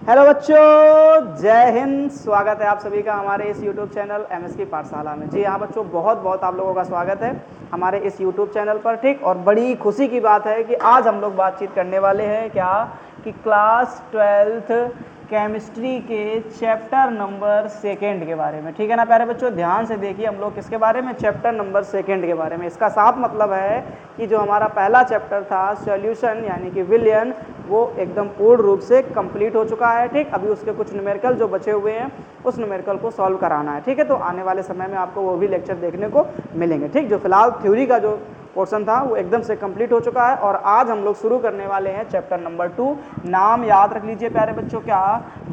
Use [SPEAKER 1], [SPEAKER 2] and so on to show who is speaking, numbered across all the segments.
[SPEAKER 1] Hello बच्चों, जय हिंद। स्वागत है आप सभी का हमारे इस YouTube चैनल एमएस की पाठशाला में। जी हाँ बच्चों, बहुत बहुत आप लोगों का स्वागत है हमारे इस YouTube चैनल पर। ठीक, और बड़ी खुशी की बात है कि आज हम लोग बातचीत करने वाले हैं क्या कि क्लास 12th केमिस्ट्री के चैप्टर नंबर 2 के बारे में। ठीक है ना प्यारे बच्चों, ध्यान से देखिए। हम लोग किसके बारे में? चैप्टर नंबर 2 के बारे में। इसका साफ मतलब है कि जो हमारा पहला चैप्टर था सॉल्यूशन यानी कि विलयन, वो एकदम पूर्ण रूप से कंप्लीट हो चुका है। ठीक, अभी उसके कुछ न्यूमेरिकल जो बचे हुए हैं उस न्यूमेरिकल को सॉल्व कराना है। ठीक है, तो आने वाले समय में आपको वो भी लेक्चर देखने को मिलेंगे। ठीक, जो फिलहाल थ्योरी का जो पोर्शन था वो एकदम से कंप्लीट हो चुका है। और आज हम लोग शुरू करने वाले हैं चैप्टर नंबर 2। नाम याद रख लीजिए प्यारे बच्चों, क्या?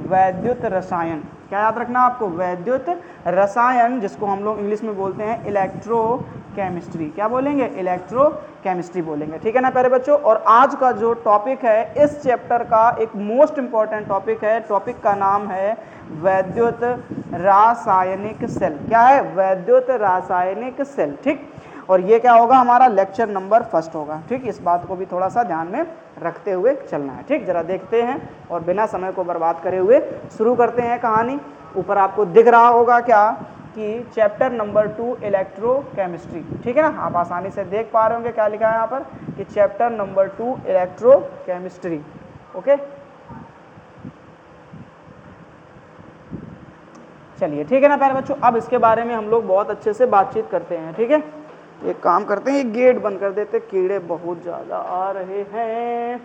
[SPEAKER 1] वैद्युत रसायन। क्या याद रखना आपको? वैद्युत रसायन, जिसको हम लोग इंग्लिश में बोलते हैं इलेक्ट्रोकेमिस्ट्री। क्या बोलेंगे? इलेक्ट्रोकेमिस्ट्री बोलेंगे। ठीक है ना प्यारे बच्चों। और आज का जो टॉपिक है इस चैप्टर का एक मोस्ट इंपॉर्टेंट टॉपिक है। टॉपिक का नाम है वैद्युत रासायनिक सेल। क्या है? वैद्युत रासायनिक सेल। ठीक, और ये क्या होगा? हमारा लेक्चर नंबर 1 होगा। ठीक, इस बात को भी थोड़ा सा ध्यान में रखते हुए चलना है। ठीक, जरा देखते हैं और बिना समय को बर्बाद करे हुए शुरू करते हैं कहानी। ऊपर आपको दिख रहा होगा क्या कि चैप्टर नंबर 2 इलेक्ट्रोकेमिस्ट्री। ठीक है ना, आप आसानी से देख पा रहे होंगे क्या लिखा है यहाँ पर कि चैप्टर नंबर 2 इलेक्ट्रोकेमिस्ट्री। ओके, चलिए ठीक है ना प्यारे बच्चों, अब इसके बारे में हम लोग बहुत अच्छे से बातचीत करते हैं। ठीक है, एक काम करते हैं, गेट बंद कर देते, कीड़े बहुत ज़्यादा आ रहे हैं।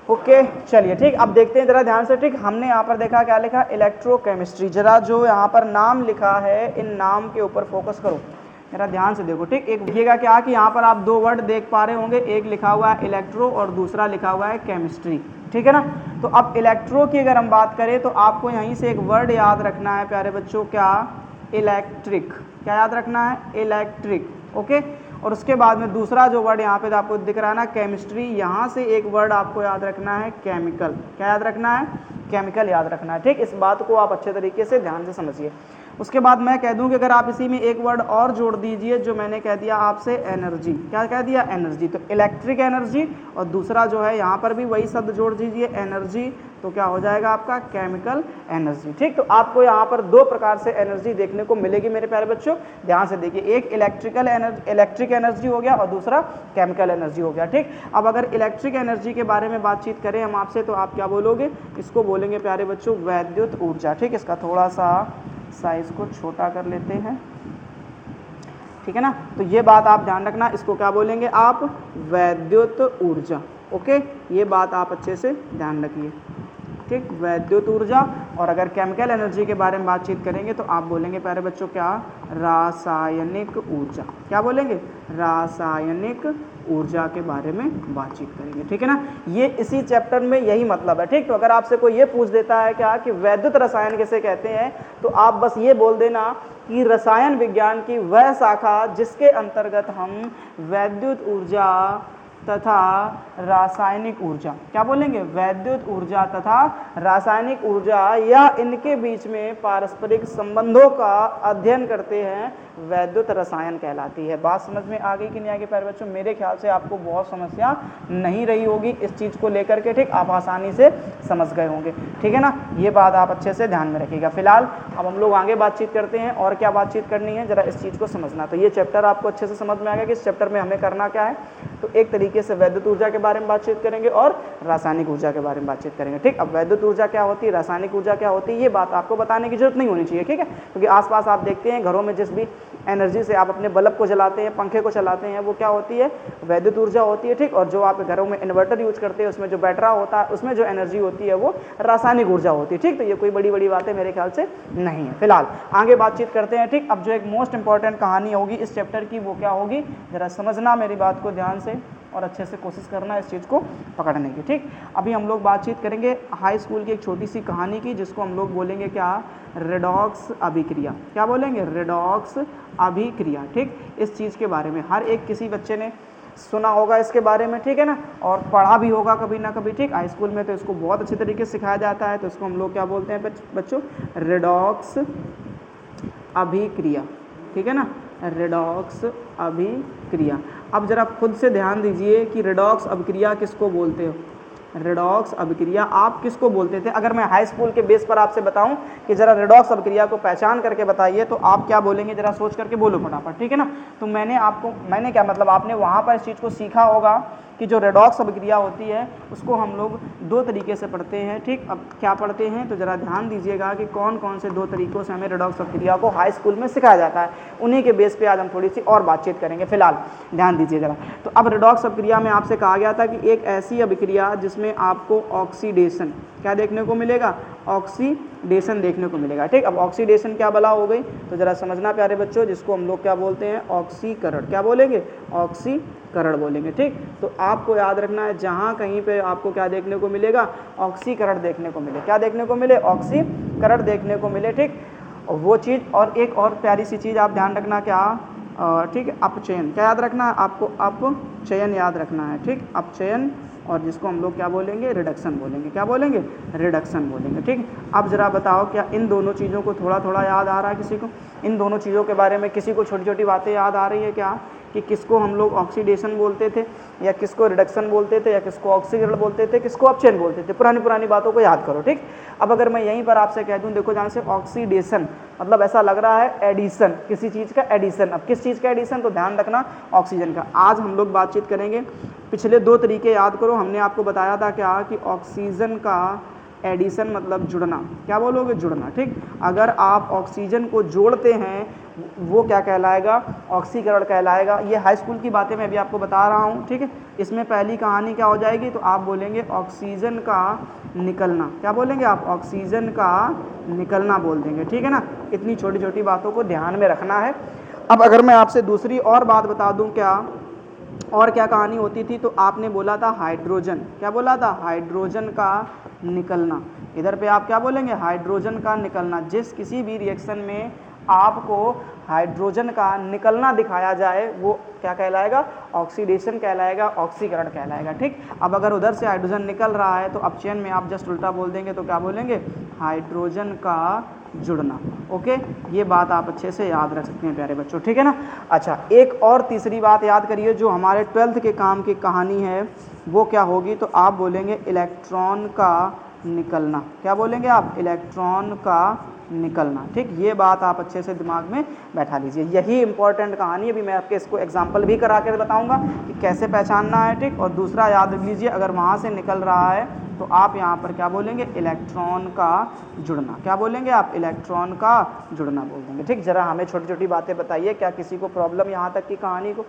[SPEAKER 1] ओके चलिए ठीक, अब देखते हैं जरा ध्यान से। ठीक, हमने यहाँ पर देखा क्या लिखा? इलेक्ट्रोकेमिस्ट्री। जरा जो यहाँ पर नाम लिखा है इन नाम के ऊपर फोकस करो, जरा ध्यान से देखो। ठीक, एक देखिएगा क्या कि यहाँ पर आप 2 वर्ड देख पा रहे होंगे, एक लिखा हुआ है इलेक्ट्रो और दूसरा लिखा हुआ है केमिस्ट्री। ठीक है ना, तो अब इलेक्ट्रो की अगर हम बात करें तो आपको यहीं से एक वर्ड याद रखना है प्यारे बच्चों, क्या? इलेक्ट्रिक। क्या याद रखना है? इलेक्ट्रिक। ओके, और उसके बाद में दूसरा जो वर्ड यहाँ पे आपको दिख रहा है ना, केमिस्ट्री, यहाँ से एक वर्ड आपको याद रखना है केमिकल। क्या याद रखना है? केमिकल याद रखना है। ठीक, इस बात को आप अच्छे तरीके से ध्यान से समझिए। उसके बाद मैं कह दूं कि अगर आप इसी में एक वर्ड और जोड़ दीजिए, जो मैंने कह दिया आपसे, एनर्जी। क्या कह दिया? एनर्जी। तो इलेक्ट्रिक एनर्जी, और दूसरा जो है यहाँ पर भी वही शब्द जोड़ दीजिए, एनर्जी, तो क्या हो जाएगा आपका? Chemical energy. ठीक, तो आपको यहाँ पर 2 प्रकार से एनर्जी देखने को मिलेगी मेरे प्यारे बच्चों, ध्यान से देखिए। एक इलेक्ट्रिक एनर्जी हो गया और दूसरा केमिकल एनर्जी हो गया। ठीक, अब अगर इलेक्ट्रिक एनर्जी के बारे में बातचीत करें हम आपसे, तो आप क्या बोलोगे? इसको बोलेंगे प्यारे बच्चों वैद्युत ऊर्जा। ठीक, इसका थोड़ा सा साइज को छोटा कर लेते हैं। ठीक है ना, तो ये बात आप ध्यान रखना, इसको क्या बोलेंगे आप? वैद्युत ऊर्जा। ओके, ये बात आप अच्छे से ध्यान रखिए। ठीक, वैद्युत ऊर्जा। और अगर केमिकल एनर्जी के बारे में बातचीत करेंगे तो आप बोलेंगे प्यारे बच्चों क्या? रासायनिक ऊर्जा। क्या बोलेंगे? रासायनिक ऊर्जा के बारे में बातचीत करेंगे। ठीक है ना, ये इसी चैप्टर में यही मतलब है। ठीक, तो अगर आपसे कोई ये पूछ देता है क्या कि वैद्युत रसायन किसे कहते हैं, तो आप बस ये बोल देना कि रसायन विज्ञान की वह शाखा जिसके अंतर्गत हम वैद्युत ऊर्जा तथा रासायनिक ऊर्जा, क्या बोलेंगे? वैद्युत ऊर्जा तथा रासायनिक ऊर्जा या इनके बीच में पारस्परिक संबंधों का अध्ययन करते हैं, वैद्युत रसायन कहलाती है। बात समझ में आ गई कि नहीं आ गई प्यारे बच्चों? मेरे ख्याल से आपको बहुत समस्या नहीं रही होगी इस चीज़ को लेकर के। ठीक, आप आसानी से समझ गए होंगे। ठीक है ना, ये बात आप अच्छे से ध्यान में रखिएगा। फिलहाल अब हम लोग आगे बातचीत करते हैं, और क्या बातचीत करनी है जरा इस चीज़ को समझना। तो ये चैप्टर आपको अच्छे से समझ में आ गया कि इस चैप्टर में हमें करना क्या है। तो एक तरीके से वैद्युत ऊर्जा के बारे में बातचीत करेंगे और रासायनिक ऊर्जा के बारे में बातचीत करेंगे। ठीक, अब वैद्युत ऊर्जा क्या होती है, रासायनिक ऊर्जा क्या होती है, ये बात आपको बताने की जरूरत नहीं होनी चाहिए। ठीक है, क्योंकि आसपास आप देखते हैं घरों में जिस भी एनर्जी से आप अपने बल्ब को जलाते हैं, पंखे को चलाते हैं, वो क्या होती है? वैद्युत ऊर्जा होती है। ठीक, और जो आप घरों में इन्वर्टर यूज करते हैं उसमें जो बैटरा होता है उसमें जो एनर्जी होती है वो रासायनिक ऊर्जा होती है। ठीक, तो ये कोई बड़ी बड़ी बातें मेरे ख्याल से नहीं है। फिलहाल आगे बातचीत करते हैं। ठीक, अब जो एक मोस्ट इंपॉर्टेंट कहानी होगी इस चैप्टर की, वो क्या होगी, जरा समझना मेरी बात को ध्यान से और अच्छे से कोशिश करना इस चीज़ को पकड़ने की। ठीक, अभी हम लोग बातचीत करेंगे हाई स्कूल की एक छोटी सी कहानी की, जिसको हम लोग बोलेंगे क्या? रेडॉक्स अभिक्रिया। क्या बोलेंगे? रेडॉक्स अभिक्रिया। ठीक, इस चीज़ के बारे में हर एक किसी बच्चे ने सुना होगा इसके बारे में। ठीक है ना, और पढ़ा भी होगा कभी ना कभी। ठीक, हाई स्कूल में तो इसको बहुत अच्छे तरीके से सिखाया जाता है। तो इसको हम लोग क्या बोलते हैं बच्चों? रेडॉक्स अभिक्रिया। ठीक है ना, रेडॉक्स अभिक्रिया। अब जरा खुद से ध्यान दीजिए कि रेडॉक्स अभिक्रिया किसको बोलते हो? रेडॉक्स अभिक्रिया आप किसको बोलते थे? अगर मैं हाई स्कूल के बेस पर आपसे बताऊं कि जरा रेडॉक्स अभिक्रिया को पहचान करके बताइए तो आप क्या बोलेंगे, जरा सोच करके बोलो फटाफट, ठीक है ना। तो मैंने क्या मतलब आपने वहाँ पर इस चीज़ को सीखा होगा कि जो रेडॉक्स अभिक्रिया होती है उसको हम लोग दो तरीके से पढ़ते हैं, ठीक। अब क्या पढ़ते हैं तो ज़रा ध्यान दीजिएगा कि कौन कौन से दो तरीक़ों से हमें रेडॉक्स अभिक्रिया को हाई स्कूल में सिखाया जाता है, उन्हीं के बेस पे आज हम थोड़ी सी और बातचीत करेंगे। फिलहाल ध्यान दीजिए ज़रा। तो अब रेडॉक्स अभिक्रिया में आपसे कहा गया था कि एक ऐसी अभिक्रिया जिसमें आपको ऑक्सीडेशन क्या देखने को मिलेगा, ऑक्सीडेशन देखने को मिलेगा, ठीक। अब ऑक्सीडेशन क्या बला हो गई तो ज़रा समझना प्यारे बच्चों, जिसको हम लोग क्या बोलते हैं, ऑक्सीकरण। क्या बोलेंगे, ऑक्सीकरण बोलेंगे, ठीक। तो आपको याद रखना है जहाँ कहीं पे आपको क्या देखने को मिलेगा, ऑक्सीकरण देखने को मिले, क्या देखने को मिले, ऑक्सीकरण देखने को मिले, ठीक। वो चीज़ और एक और प्यारी सी चीज़ आप ध्यान रखना, क्या, ठीक है, अपचयन। क्या याद रखना है आपको, अपचयन याद रखना है, ठीक। अपचयन और जिसको हम लोग क्या बोलेंगे, रिडक्शन बोलेंगे। क्या बोलेंगे, रिडक्शन बोलेंगे, ठीक। अब ज़रा बताओ क्या इन दोनों चीज़ों को थोड़ा थोड़ा याद आ रहा है किसी को, इन दोनों चीज़ों के बारे में किसी को छोटी छोटी बातें याद आ रही है क्या, कि किसको हम लोग ऑक्सीडेशन बोलते थे या किसको रिडक्शन बोलते थे या किसको ऑक्सीकरण बोलते थे, किसको अपचयन बोलते थे, पुरानी बातों को याद करो, ठीक। अब अगर मैं यहीं पर आपसे कह दूं, देखो जहाँ से ऑक्सीडेशन मतलब ऐसा लग रहा है एडिशन, किसी चीज़ का एडिशन। अब किस चीज़ का एडिशन, तो ध्यान रखना ऑक्सीजन का। आज हम लोग बातचीत करेंगे, पिछले दो तरीके याद करो, हमने आपको बताया था क्या कि ऑक्सीजन का एडिशन मतलब जुड़ना, क्या बोलोगे, जुड़ना, ठीक। अगर आप ऑक्सीजन को जोड़ते हैं वो क्या कहलाएगा, ऑक्सीकरण कहलाएगा। ये हाई स्कूल की बातें मैं भी आपको बता रहा हूँ, ठीक है। इसमें पहली कहानी क्या हो जाएगी, तो आप बोलेंगे ऑक्सीजन का निकलना। क्या बोलेंगे आप, ऑक्सीजन का निकलना बोल देंगे, ठीक है ना। इतनी छोटी छोटी बातों को ध्यान में रखना है। अब अगर मैं आपसे दूसरी और बात बता दूँ, क्या और क्या कहानी होती थी, तो आपने बोला था हाइड्रोजन। क्या बोला था, हाइड्रोजन का निकलना। इधर पे आप क्या बोलेंगे, हाइड्रोजन का निकलना। जिस किसी भी रिएक्शन में आपको हाइड्रोजन का निकलना दिखाया जाए वो क्या कहलाएगा, ऑक्सीडेशन कहलाएगा, ऑक्सीकरण कहलाएगा, ठीक। अब अगर उधर से हाइड्रोजन निकल रहा है तो अपचयन में आप जस्ट उल्टा बोल देंगे, तो क्या बोलेंगे, हाइड्रोजन का जुड़ना। ओके, ये बात आप अच्छे से याद रख सकते हैं प्यारे बच्चों, ठीक है ना। अच्छा, एक और तीसरी बात याद करिए जो हमारे 12th के काम की कहानी है वो क्या होगी, तो आप बोलेंगे इलेक्ट्रॉन का निकलना। क्या बोलेंगे आप, इलेक्ट्रॉन का निकलना, ठीक। ये बात आप अच्छे से दिमाग में बैठा लीजिए, यही इंपॉर्टेंट कहानी है। अभी मैं आपके इसको एग्जांपल भी करा के बताऊंगा कि कैसे पहचानना है, ठीक। और दूसरा याद रख लीजिए, अगर वहाँ से निकल रहा है तो आप यहाँ पर क्या बोलेंगे, इलेक्ट्रॉन का जुड़ना। क्या बोलेंगे आप, इलेक्ट्रॉन का जुड़ना बोल देंगे, ठीक। जरा हमें छोटी छोटी बातें बताइए, क्या किसी को प्रॉब्लम यहाँ तक की कहानी को।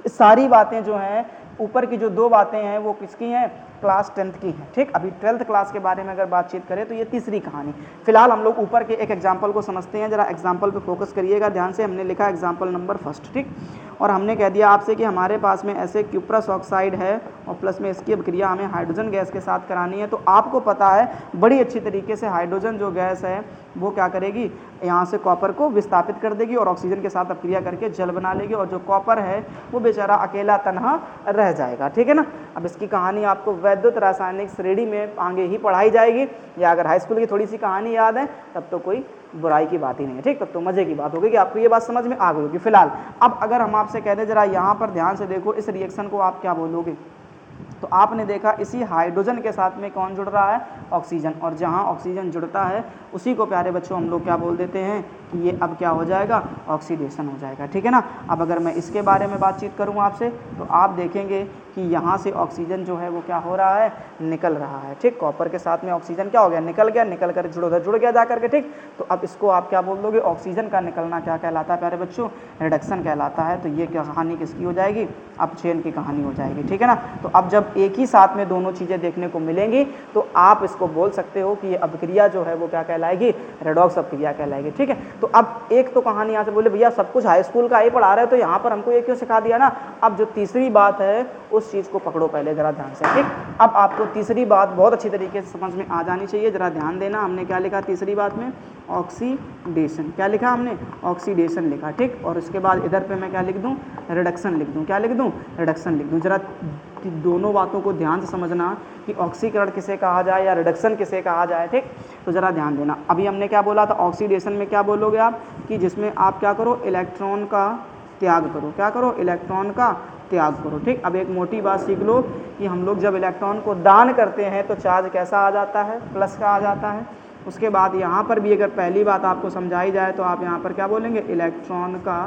[SPEAKER 1] सारी बातें जो हैं, ऊपर की जो दो बातें हैं वो किसकी हैं, क्लास 10th की है, ठीक। अभी 12th क्लास के बारे में अगर बातचीत करें तो ये तीसरी कहानी। फिलहाल हम लोग ऊपर के एक एग्जाम्पल को समझते हैं, जरा एग्जाम्पल पे फोकस करिएगा ध्यान से। हमने लिखा एग्जाम्पल नंबर 1, ठीक। और हमने कह दिया आपसे कि हमारे पास में ऐसे क्यूप्रस ऑक्साइड है और प्लस में इसकी अभिक्रिया हमें हाइड्रोजन गैस के साथ करानी है। तो आपको पता है बड़ी अच्छी तरीके से हाइड्रोजन जो गैस है वो क्या करेगी, यहाँ से कॉपर को विस्थापित कर देगी और ऑक्सीजन के साथ अभिक्रिया करके जल बना लेगी, और जो कॉपर है वो बेचारा अकेला तनहा रह जाएगा, ठीक है ना। अब इसकी कहानी आपको वैद्युत रासायनिक श्रेणी में आगे ही पढ़ाई जाएगी, या अगर हाई स्कूल की थोड़ी सी कहानी याद है तब तो कोई बुराई की बात ही नहीं है, ठीक। तब तो मजे की बात होगी कि आपको ये बात समझ में आ गई होगी। फिलहाल अब अगर हम आपसे कह दें, जरा यहाँ पर ध्यान से देखो, इस रिएक्शन को आप क्या बोलोगे, तो आपने देखा इसी हाइड्रोजन के साथ में कौन जुड़ रहा है, ऑक्सीजन। और जहाँ ऑक्सीजन जुड़ता है उसी को प्यारे बच्चों हम लोग क्या बोल देते हैं कि ये अब क्या हो जाएगा, ऑक्सीडेशन हो जाएगा, ठीक है ना। अब अगर मैं इसके बारे में बातचीत करूँ आपसे, तो आप देखेंगे कि यहाँ से ऑक्सीजन जो है वो क्या हो रहा है, निकल रहा है, ठीक। कॉपर के साथ में ऑक्सीजन क्या हो गया, निकल गया, निकल कर जुड़ गया जा करके, ठीक। तो अब इसको आप क्या बोल दोगे, ऑक्सीजन का निकलना क्या कहलाता है प्यारे बच्चों, रिडक्शन कहलाता है। तो ये क्या कहानी किसकी हो जाएगी, अपचयन की कहानी हो जाएगी, ठीक है ना। तो अब जब एक ही साथ में दोनों चीज़ें देखने को मिलेंगी तो आप इसको बोल सकते हो कि ये अभिक्रिया जो है वो क्या कहलाएगी, रेडॉक्स अभिक्रिया कहलाएगी, ठीक है। तो अब एक तो कहानी यहाँ से बोले भैया सब कुछ हाई स्कूल का ही पढ़ा रहे हो तो यहाँ पर हमको ये क्यों सिखा दिया ना। अब जो तीसरी बात है उस चीज़ को पकड़ो पहले ज़रा ध्यान से, ठीक। अब आपको तीसरी बात बहुत अच्छी तरीके से समझ में आ जानी चाहिए, ज़रा ध्यान देना। हमने क्या लिखा तीसरी बात में, ऑक्सीडेशन। क्या लिखा हमने, ऑक्सीडेशन लिखा, ठीक। और उसके बाद इधर पे मैं क्या लिख दूँ, रिडक्शन लिख दूँ। क्या लिख दूँ, रिडक्शन लिख दूँ। जरा दोनों बातों को ध्यान से समझना कि ऑक्सीकरण किसे कहा जाए या रिडक्शन किसे कहा जाए, ठीक। तो ज़रा ध्यान देना। अभी हमने क्या बोला था, ऑक्सीडेशन में क्या बोलोगे आप, कि जिसमें आप क्या करो, इलेक्ट्रॉन का त्याग करो। क्या करो, इलेक्ट्रॉन का त्याग करो। ठीक, अब एक मोटी बात सीख लो कि हम लोग जब इलेक्ट्रॉन को दान करते हैं तो चार्ज कैसा आ जाता है, प्लस का आ जाता है। उसके बाद यहाँ पर भी अगर पहली बात आपको समझाई जाए तो आप यहाँ पर क्या बोलेंगे, इलेक्ट्रॉन का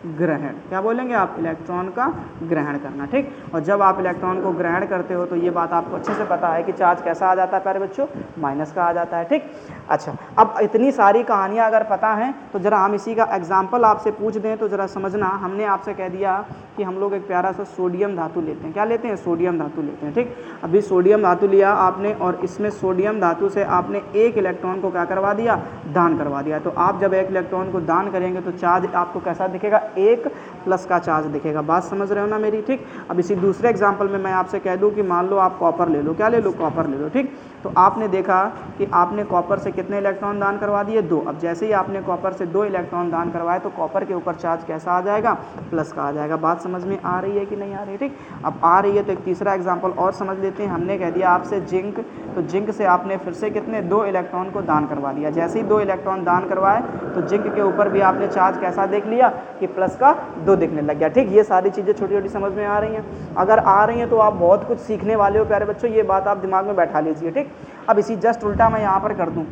[SPEAKER 1] ग्रहण। क्या बोलेंगे आप, इलेक्ट्रॉन का ग्रहण करना। ठीक, और जब आप इलेक्ट्रॉन को ग्रहण करते हो तो ये बात आपको अच्छे से पता है कि चार्ज कैसा आ जाता है प्यारे बच्चों, माइनस का आ जाता है। ठीक, अच्छा, अब इतनी सारी कहानियाँ अगर पता हैं तो ज़रा हम इसी का एग्जाम्पल आपसे पूछ दें तो ज़रा समझना। हमने आपसे कह दिया कि हम लोग एक प्यारा सा सोडियम धातु लेते हैं। क्या लेते हैं, सोडियम धातु लेते हैं। ठीक, अभी सोडियम धातु लिया आपने और इसमें सोडियम धातु से आपने एक इलेक्ट्रॉन को क्या करवा दिया, दान करवा दिया। तो आप जब एक इलेक्ट्रॉन को दान करेंगे तो चार्ज आपको कैसा दिखेगा, एक प्लस का चार्ज दिखेगा। बात समझ रहे हो ना मेरी। ठीक, अब इसी दूसरे एग्जाम्पल में मैं आपसे कह दूं कि मान लो आप कॉपर ले लो। क्या ले लो, कॉपर ले लो। ठीक, तो आपने देखा कि आपने कॉपर से कितने इलेक्ट्रॉन दान करवा दिए, 2। अब जैसे ही आपने कॉपर से 2 इलेक्ट्रॉन दान करवाए तो कॉपर के ऊपर चार्ज कैसा आ जाएगा, प्लस का आ जाएगा। बात समझ में आ रही है कि नहीं आ रही है। ठीक, अब आ रही है तो एक तीसरा एग्जाम्पल और समझ लेते हैं। हमने कह दिया आपसे जिंक, तो जिंक से आपने फिर से कितने, 2 इलेक्ट्रॉन को दान करवा दिया। जैसे ही 2 इलेक्ट्रॉन दान करवाए तो जिंक के ऊपर भी आपने चार्ज कैसा देख लिया कि प्लस का 2 दिखने लग गया। ठीक, ये सारी चीज़ें छोटी छोटी समझ में आ रही हैं। अगर आ रही हैं तो आप बहुत कुछ सीखने वाले हो प्यारे बच्चों, ये बात आप दिमाग में बैठा लीजिए। ठीक, अब इसी जस्ट उल्टा मैं यहाँ पर कर दूँ,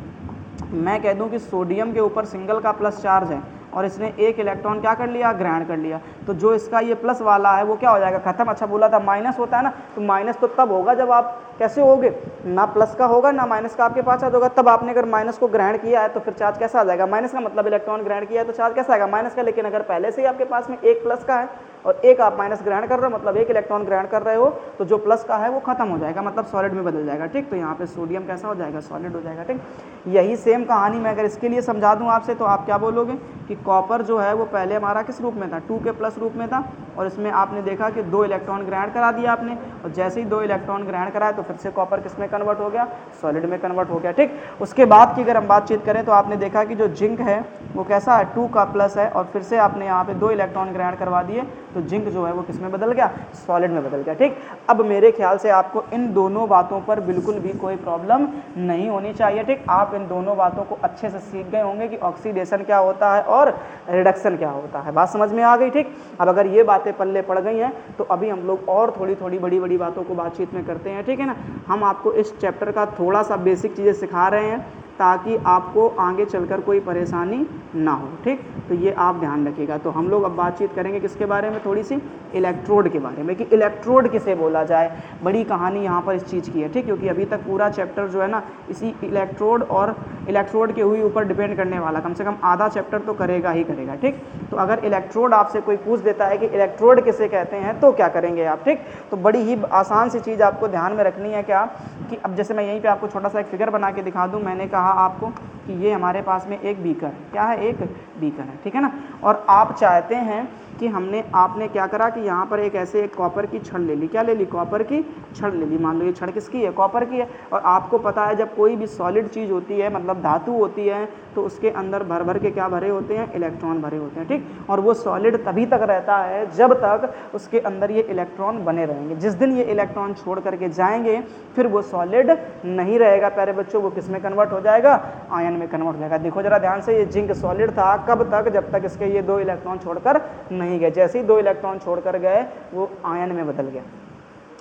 [SPEAKER 1] मैं कह दूं कि सोडियम के ऊपर सिंगल का प्लस चार्ज है और इसने एक इलेक्ट्रॉन क्या कर लिया, ग्रहण कर लिया। तो जो इसका ये प्लस वाला है वो क्या हो जाएगा, खत्म। अच्छा, बोला था माइनस होता है ना, तो माइनस तो तब होगा जब आप कैसे होगे, ना प्लस का होगा ना माइनस का आपके पास चार्ज होगा। तब आपने अगर माइनस को ग्रहण किया है तो फिर चार्ज कैसा आ जाएगा, माइनस का। मतलब इलेक्ट्रॉन ग्रहण किया है तो चार्ज कैसा आएगा, माइनस का। लेकिन अगर पहले से ही आपके पास में एक प्लस का है और एक आप माइनस ग्रहण कर रहे हो, मतलब एक इलेक्ट्रॉन ग्रहण कर रहे हो, तो जो प्लस का है वो खत्म हो जाएगा, मतलब सॉलिड में बदल जाएगा। ठीक, तो यहाँ पे सोडियम कैसा हो जाएगा, सॉलिड हो जाएगा। ठीक, यही सेम कहानी मैं अगर इसके लिए समझा दूँ आपसे तो आप क्या बोलोगे कि कॉपर जो है वो पहले हमारा किस रूप में था, 2 के प्लस रूप में था, और इसमें आपने देखा कि 2 इलेक्ट्रॉन ग्रहण करा दिया आपने, और जैसे ही 2 इलेक्ट्रॉन ग्रहण कराए तो फिर से कॉपर किस में कन्वर्ट हो गया, सॉलिड में कन्वर्ट हो गया। ठीक, उसके बाद की अगर हम बातचीत करें तो आपने देखा कि जो जिंक है वो कैसा है, 2 का प्लस है, और फिर से आपने यहाँ पे 2 इलेक्ट्रॉन ग्रहण करवा दिए तो जिंक जो है वो किस में बदल गया, सॉलिड में बदल गया। ठीक, अब मेरे ख्याल से आपको इन दोनों बातों पर बिल्कुल भी कोई प्रॉब्लम नहीं होनी चाहिए। ठीक, आप इन दोनों बातों को अच्छे से सीख गए होंगे कि ऑक्सीडेशन क्या होता है और रिडक्शन क्या होता है। बात समझ में आ गई। ठीक, अब अगर ये बातें पल्ले पड़ गई हैं तो अभी हम लोग और थोड़ी थोड़ी बड़ी बड़ी बातों को बातचीत में करते हैं। ठीक है ना, हम आपको इस चैप्टर का थोड़ा सा बेसिक चीज़ें सिखा रहे हैं ताकि आपको आगे चलकर कोई परेशानी ना हो। ठीक, तो ये आप ध्यान रखिएगा। तो हम लोग अब बातचीत करेंगे किसके बारे में, थोड़ी सी इलेक्ट्रोड के बारे में, कि इलेक्ट्रोड किसे बोला जाए। बड़ी कहानी यहाँ पर इस चीज़ की है। ठीक, क्योंकि अभी तक पूरा चैप्टर जो है ना इसी इलेक्ट्रोड और इलेक्ट्रोड के हुई ऊपर डिपेंड करने वाला, कम से कम आधा चैप्टर तो करेगा ही करेगा। ठीक, तो अगर इलेक्ट्रोड आपसे कोई पूछ देता है कि इलेक्ट्रोड किसे कहते हैं तो क्या करेंगे आप। ठीक, तो बड़ी ही आसान सी चीज़ आपको ध्यान में रखनी है क्या, कि अब जैसे मैं यहीं पे आपको छोटा सा एक फिगर बना के दिखा दूं। मैंने कहा आपको कि ये हमारे पास में एक बीकर है। क्या है, एक बीकर है। ठीक है ना, और आप चाहते हैं कि आपने क्या करा कि यहाँ पर एक ऐसे एक कॉपर की छड़ ले ली। क्या ले ली, कॉपर की छड़ ले ली। मान लो ये छड़ किसकी है, कॉपर की है। और आपको पता है जब कोई भी सॉलिड चीज़ होती है, मतलब धातु होती है, तो उसके अंदर भर भर के क्या भरे होते हैं, इलेक्ट्रॉन भरे होते हैं। ठीक, और वो सॉलिड तभी तक रहता है जब तक उसके अंदर ये इलेक्ट्रॉन बने रहेंगे। जिस दिन ये इलेक्ट्रॉन छोड़ करके जाएंगे फिर वो सॉलिड नहीं रहेगा प्यारे बच्चों, वो किस में कन्वर्ट हो जाएगा, आयन में कन्वर्ट हो जाएगा। देखो जरा ध्यान से, ये जिंक सॉलिड था कब तक, जब तक इसके ये 2 इलेक्ट्रॉन छोड़कर नहीं गए। जैसे ही 2 इलेक्ट्रॉन छोड़कर गए वो आयन में बदल गया।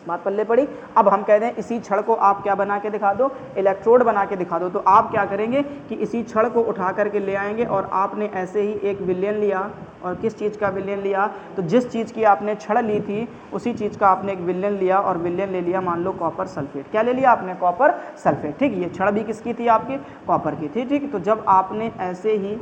[SPEAKER 1] बात पल्ले पड़ी। अब हम कहते हैं इसी छड़ को आप क्या बना के दिखा दो, इलेक्ट्रोड बना के दिखा दो। तो आप क्या करेंगे कि इसी छड़ को उठा करके ले आएंगे और आपने ऐसे ही एक विलयन लिया। और किस चीज़ का विलयन लिया, तो जिस चीज़ की आपने छड़ ली थी उसी चीज़ का आपने एक विलयन लिया, और विलयन ले लिया मान लो कॉपर सल्फेट। क्या ले लिया आपने, कॉपर सल्फेट। ठीक, ये छड़ भी किसकी थी, आपकी कॉपर की थी। ठीक, तो जब आपने ऐसे ही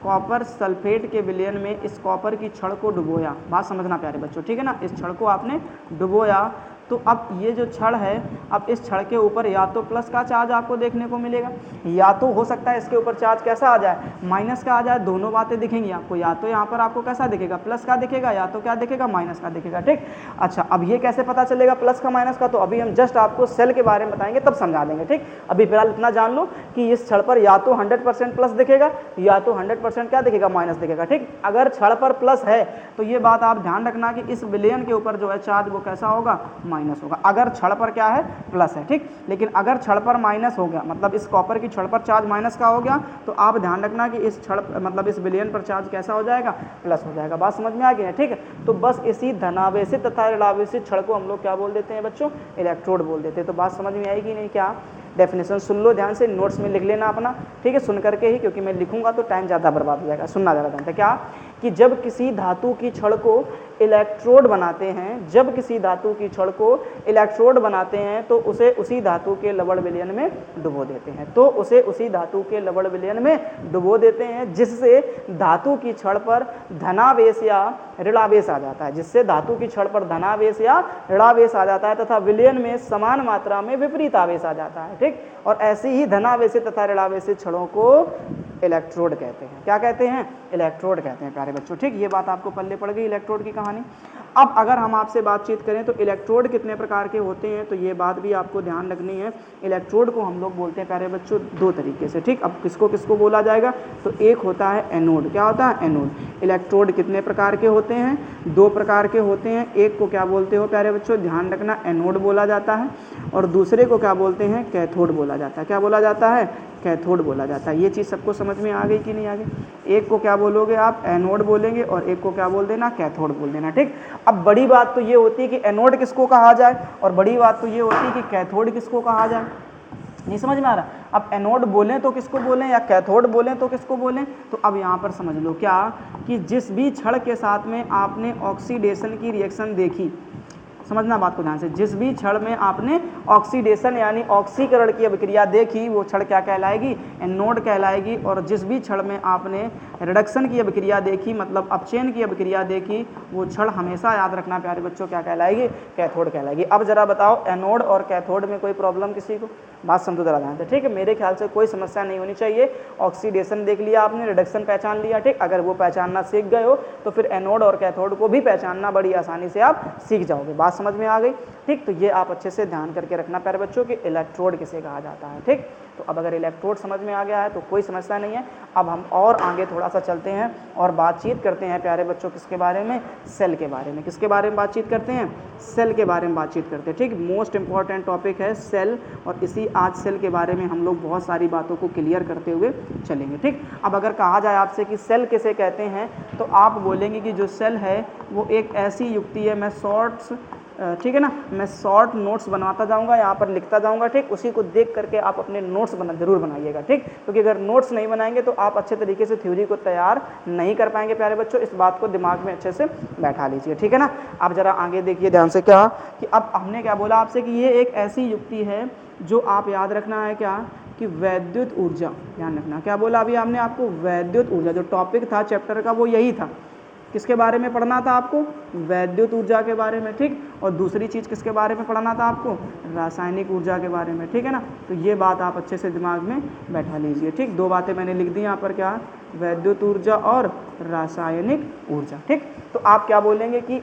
[SPEAKER 1] कॉपर सल्फेट के विलयन में इस कॉपर की छड़ को डुबोया, बात समझना प्यारे बच्चों, ठीक है ना, इस छड़ को आपने डुबोया, तो अब ये जो छड़ है, अब इस छड़ के ऊपर या तो प्लस का चार्ज आपको देखने को मिलेगा, या तो हो सकता है इसके ऊपर चार्ज कैसा आ जाए, माइनस का आ जाए। दोनों बातें दिखेंगी आपको, या तो यहाँ पर आपको कैसा दिखेगा, प्लस का दिखेगा, या तो क्या दिखेगा, माइनस का दिखेगा। ठीक, अच्छा, अब ये कैसे पता चलेगा प्लस का माइनस का, तो अभी हम जस्ट आपको सेल के बारे में बताएंगे तब समझा देंगे। ठीक, अभी फिलहाल इतना जान लो कि इस छड़ पर या तो 100% प्लस दिखेगा, या तो 100% क्या दिखेगा, माइनस दिखेगा। ठीक, अगर छड़ पर प्लस है तो ये बात आप ध्यान रखना कि इस विलयन के ऊपर जो है चार्ज वो कैसा होगा, माइनस होगा। अगर छड़ पर क्या है, प्लस है, ठीक। लेकिन अगर छड़ पर माइनस हो गया, मतलब इस कॉपर की छड़ पर चार्ज माइनस का हो गया, तो आप ध्यान रखना कि इस छड़ मतलब इस विलयन पर चार्ज कैसा हो जाएगा, प्लस हो जाएगा। बात समझ में आ गई है, ठीक है। तो बस इसी धनावेशित तथा ऋणावेशित छड़ को हम लोग क्या बोल देते हैं बच्चों, इलेक्ट्रोड बोल देते हैं। तो बात समझ में आएगी नहीं क्या? डेफिनेशन सुन लो ध्यान से, नोट्स में लिख लेना अपना, ठीक है, सुन करके ही, क्योंकि मैं लिखूंगा तो टाइम ज़्यादा बर्बाद हो जाएगा। सुनना ज़्यादा ध्यान से, क्या कि जब किसी धातु की छड़ को इलेक्ट्रोड बनाते हैं, जब किसी धातु की छड़ को इलेक्ट्रोड बनाते हैं तो उसे उसी धातु के लवण विलयन में डुबो देते हैं, तो उसे उसी धातु के लवण विलयन में डुबो देते हैं, जिससे धातु की छड़ पर धनावेश या ऋणावेश आ जाता है, जिससे धातु की छड़ पर धनावेश या ऋणावेश आ जाता है तथा विलयन में समान मात्रा में विपरीत आवेश आ जाता है, ठीक। और ऐसी ही धनावेशित तथा ऋणावेशित छड़ों को इलेक्ट्रोड कहते हैं। क्या कहते हैं? इलेक्ट्रोड कहते हैं प्यारे बच्चों, ठीक। ये बात आपको पल्ले पड़ गई इलेक्ट्रोड की कहानी। अब अगर हम आपसे बातचीत करें तो इलेक्ट्रोड कितने प्रकार के होते हैं, तो ये बात भी आपको ध्यान रखनी है। इलेक्ट्रोड को हम लोग बोलते हैं प्यारे बच्चों दो तरीके से, ठीक। अब किसको किसको बोला जाएगा, तो एक होता है एनोड। क्या होता है? एनोड। इलेक्ट्रोड कितने प्रकार के होते हैं? दो प्रकार के होते हैं। एक को क्या बोलते हो प्यारे बच्चों, ध्यान रखना, एनोड बोला जाता है, और दूसरे को क्या बोलते हैं, कैथोड बोला जाता है। क्या बोला जाता है? कैथोड बोला जाता है। ये चीज़ सबको समझ में आ गई कि नहीं आ गई? एक को क्या बोलोगे आप, एनोड बोलेंगे, और एक को क्या बोल देना, कैथोड बोल देना, ठीक। अब बड़ी बात तो ये होती है कि एनोड किसको कहा जाए, और बड़ी बात तो ये होती है कि कैथोड किसको कहा जाए। नहीं समझ में आ रहा? अब एनोड बोलें तो किसको बोलें, या कैथोड बोलें तो किसको बोलें? तो अब यहाँ पर समझ लो क्या कि जिस भी छड़ के साथ में आपने ऑक्सीडेशन की रिएक्शन देखी, समझना बात को ध्यान से, जिस भी छड़ में आपने ऑक्सीडेशन यानी ऑक्सीकरण की अभिक्रिया देखी वो छड़ क्या कहलाएगी, एनोड कहलाएगी। और जिस भी छड़ में आपने रिडक्शन की अभिक्रिया देखी, मतलब अपचयन की अभिक्रिया देखी, वो छड़ हमेशा याद रखना प्यारे बच्चों क्या कहलाएगी, कैथोड कहलाएगी। अब जरा बताओ एनोड और कैथोड में कोई प्रॉब्लम किसी को? बात समझो जरा ध्यान से, ठीक है। मेरे ख्याल से कोई समस्या नहीं होनी चाहिए। ऑक्सीडेशन देख लिया आपने, रिडक्शन पहचान लिया, ठीक। अगर वो पहचानना सीख गए हो तो फिर एनोड और कैथोड को भी पहचानना बड़ी आसानी से आप सीख जाओगे। बात समझ में आ गई, ठीक। तो ये आप अच्छे से ध्यान करके रखना प्यारे बच्चों कि इलेक्ट्रोड किसे कहा जाता है, ठीक। तो अब अगर इलेक्ट्रोड समझ में आ गया है तो कोई समस्या नहीं है। अब हम और आगे थोड़ा सा चलते हैं और बातचीत करते हैं प्यारे बच्चों किसके बारे में, सेल के बारे में। किसके बारे में बातचीत करते हैं? सेल के बारे में बातचीत करते हैं, ठीक। मोस्ट इंपॉर्टेंट टॉपिक है सेल, और इसी आज सेल के बारे में हम लोग बहुत सारी बातों को क्लियर करते हुए चलेंगे, ठीक। अब अगर कहा जाए आपसे कि सेल किसे कहते हैं, तो आप बोलेंगे कि जो सेल है वो एक ऐसी युक्ति है, मैं शॉर्ट्स, ठीक है ना, मैं शॉर्ट नोट्स बनवाता जाऊंगा, यहाँ पर लिखता जाऊंगा, ठीक। उसी को देख करके आप अपने नोट्स जरूर बनाइएगा, ठीक। क्योंकि अगर नोट्स नहीं बनाएंगे तो आप अच्छे तरीके से थ्योरी को तैयार नहीं कर पाएंगे प्यारे बच्चों। इस बात को दिमाग में अच्छे से बैठा लीजिए, ठीक है ना। अब जरा आगे देखिए ध्यान से, क्या कि अब हमने क्या बोला आपसे कि ये एक ऐसी युक्ति है जो आप याद रखना है क्या, कि वैद्युत ऊर्जा, ध्यान रखना। क्या बोला अभी हमने आपको? वैद्युत ऊर्जा। जो टॉपिक था चैप्टर का वो यही था। किसके बारे में पढ़ना था आपको? वैद्युत ऊर्जा के बारे में, ठीक। और दूसरी चीज़ किसके बारे में पढ़ना था आपको? रासायनिक ऊर्जा के बारे में, ठीक है ना। तो ये बात आप अच्छे से दिमाग में बैठा लीजिए, ठीक। दो बातें मैंने लिख दी यहाँ पर, क्या? वैद्युत ऊर्जा और रासायनिक ऊर्जा, ठीक। तो आप क्या बोलेंगे कि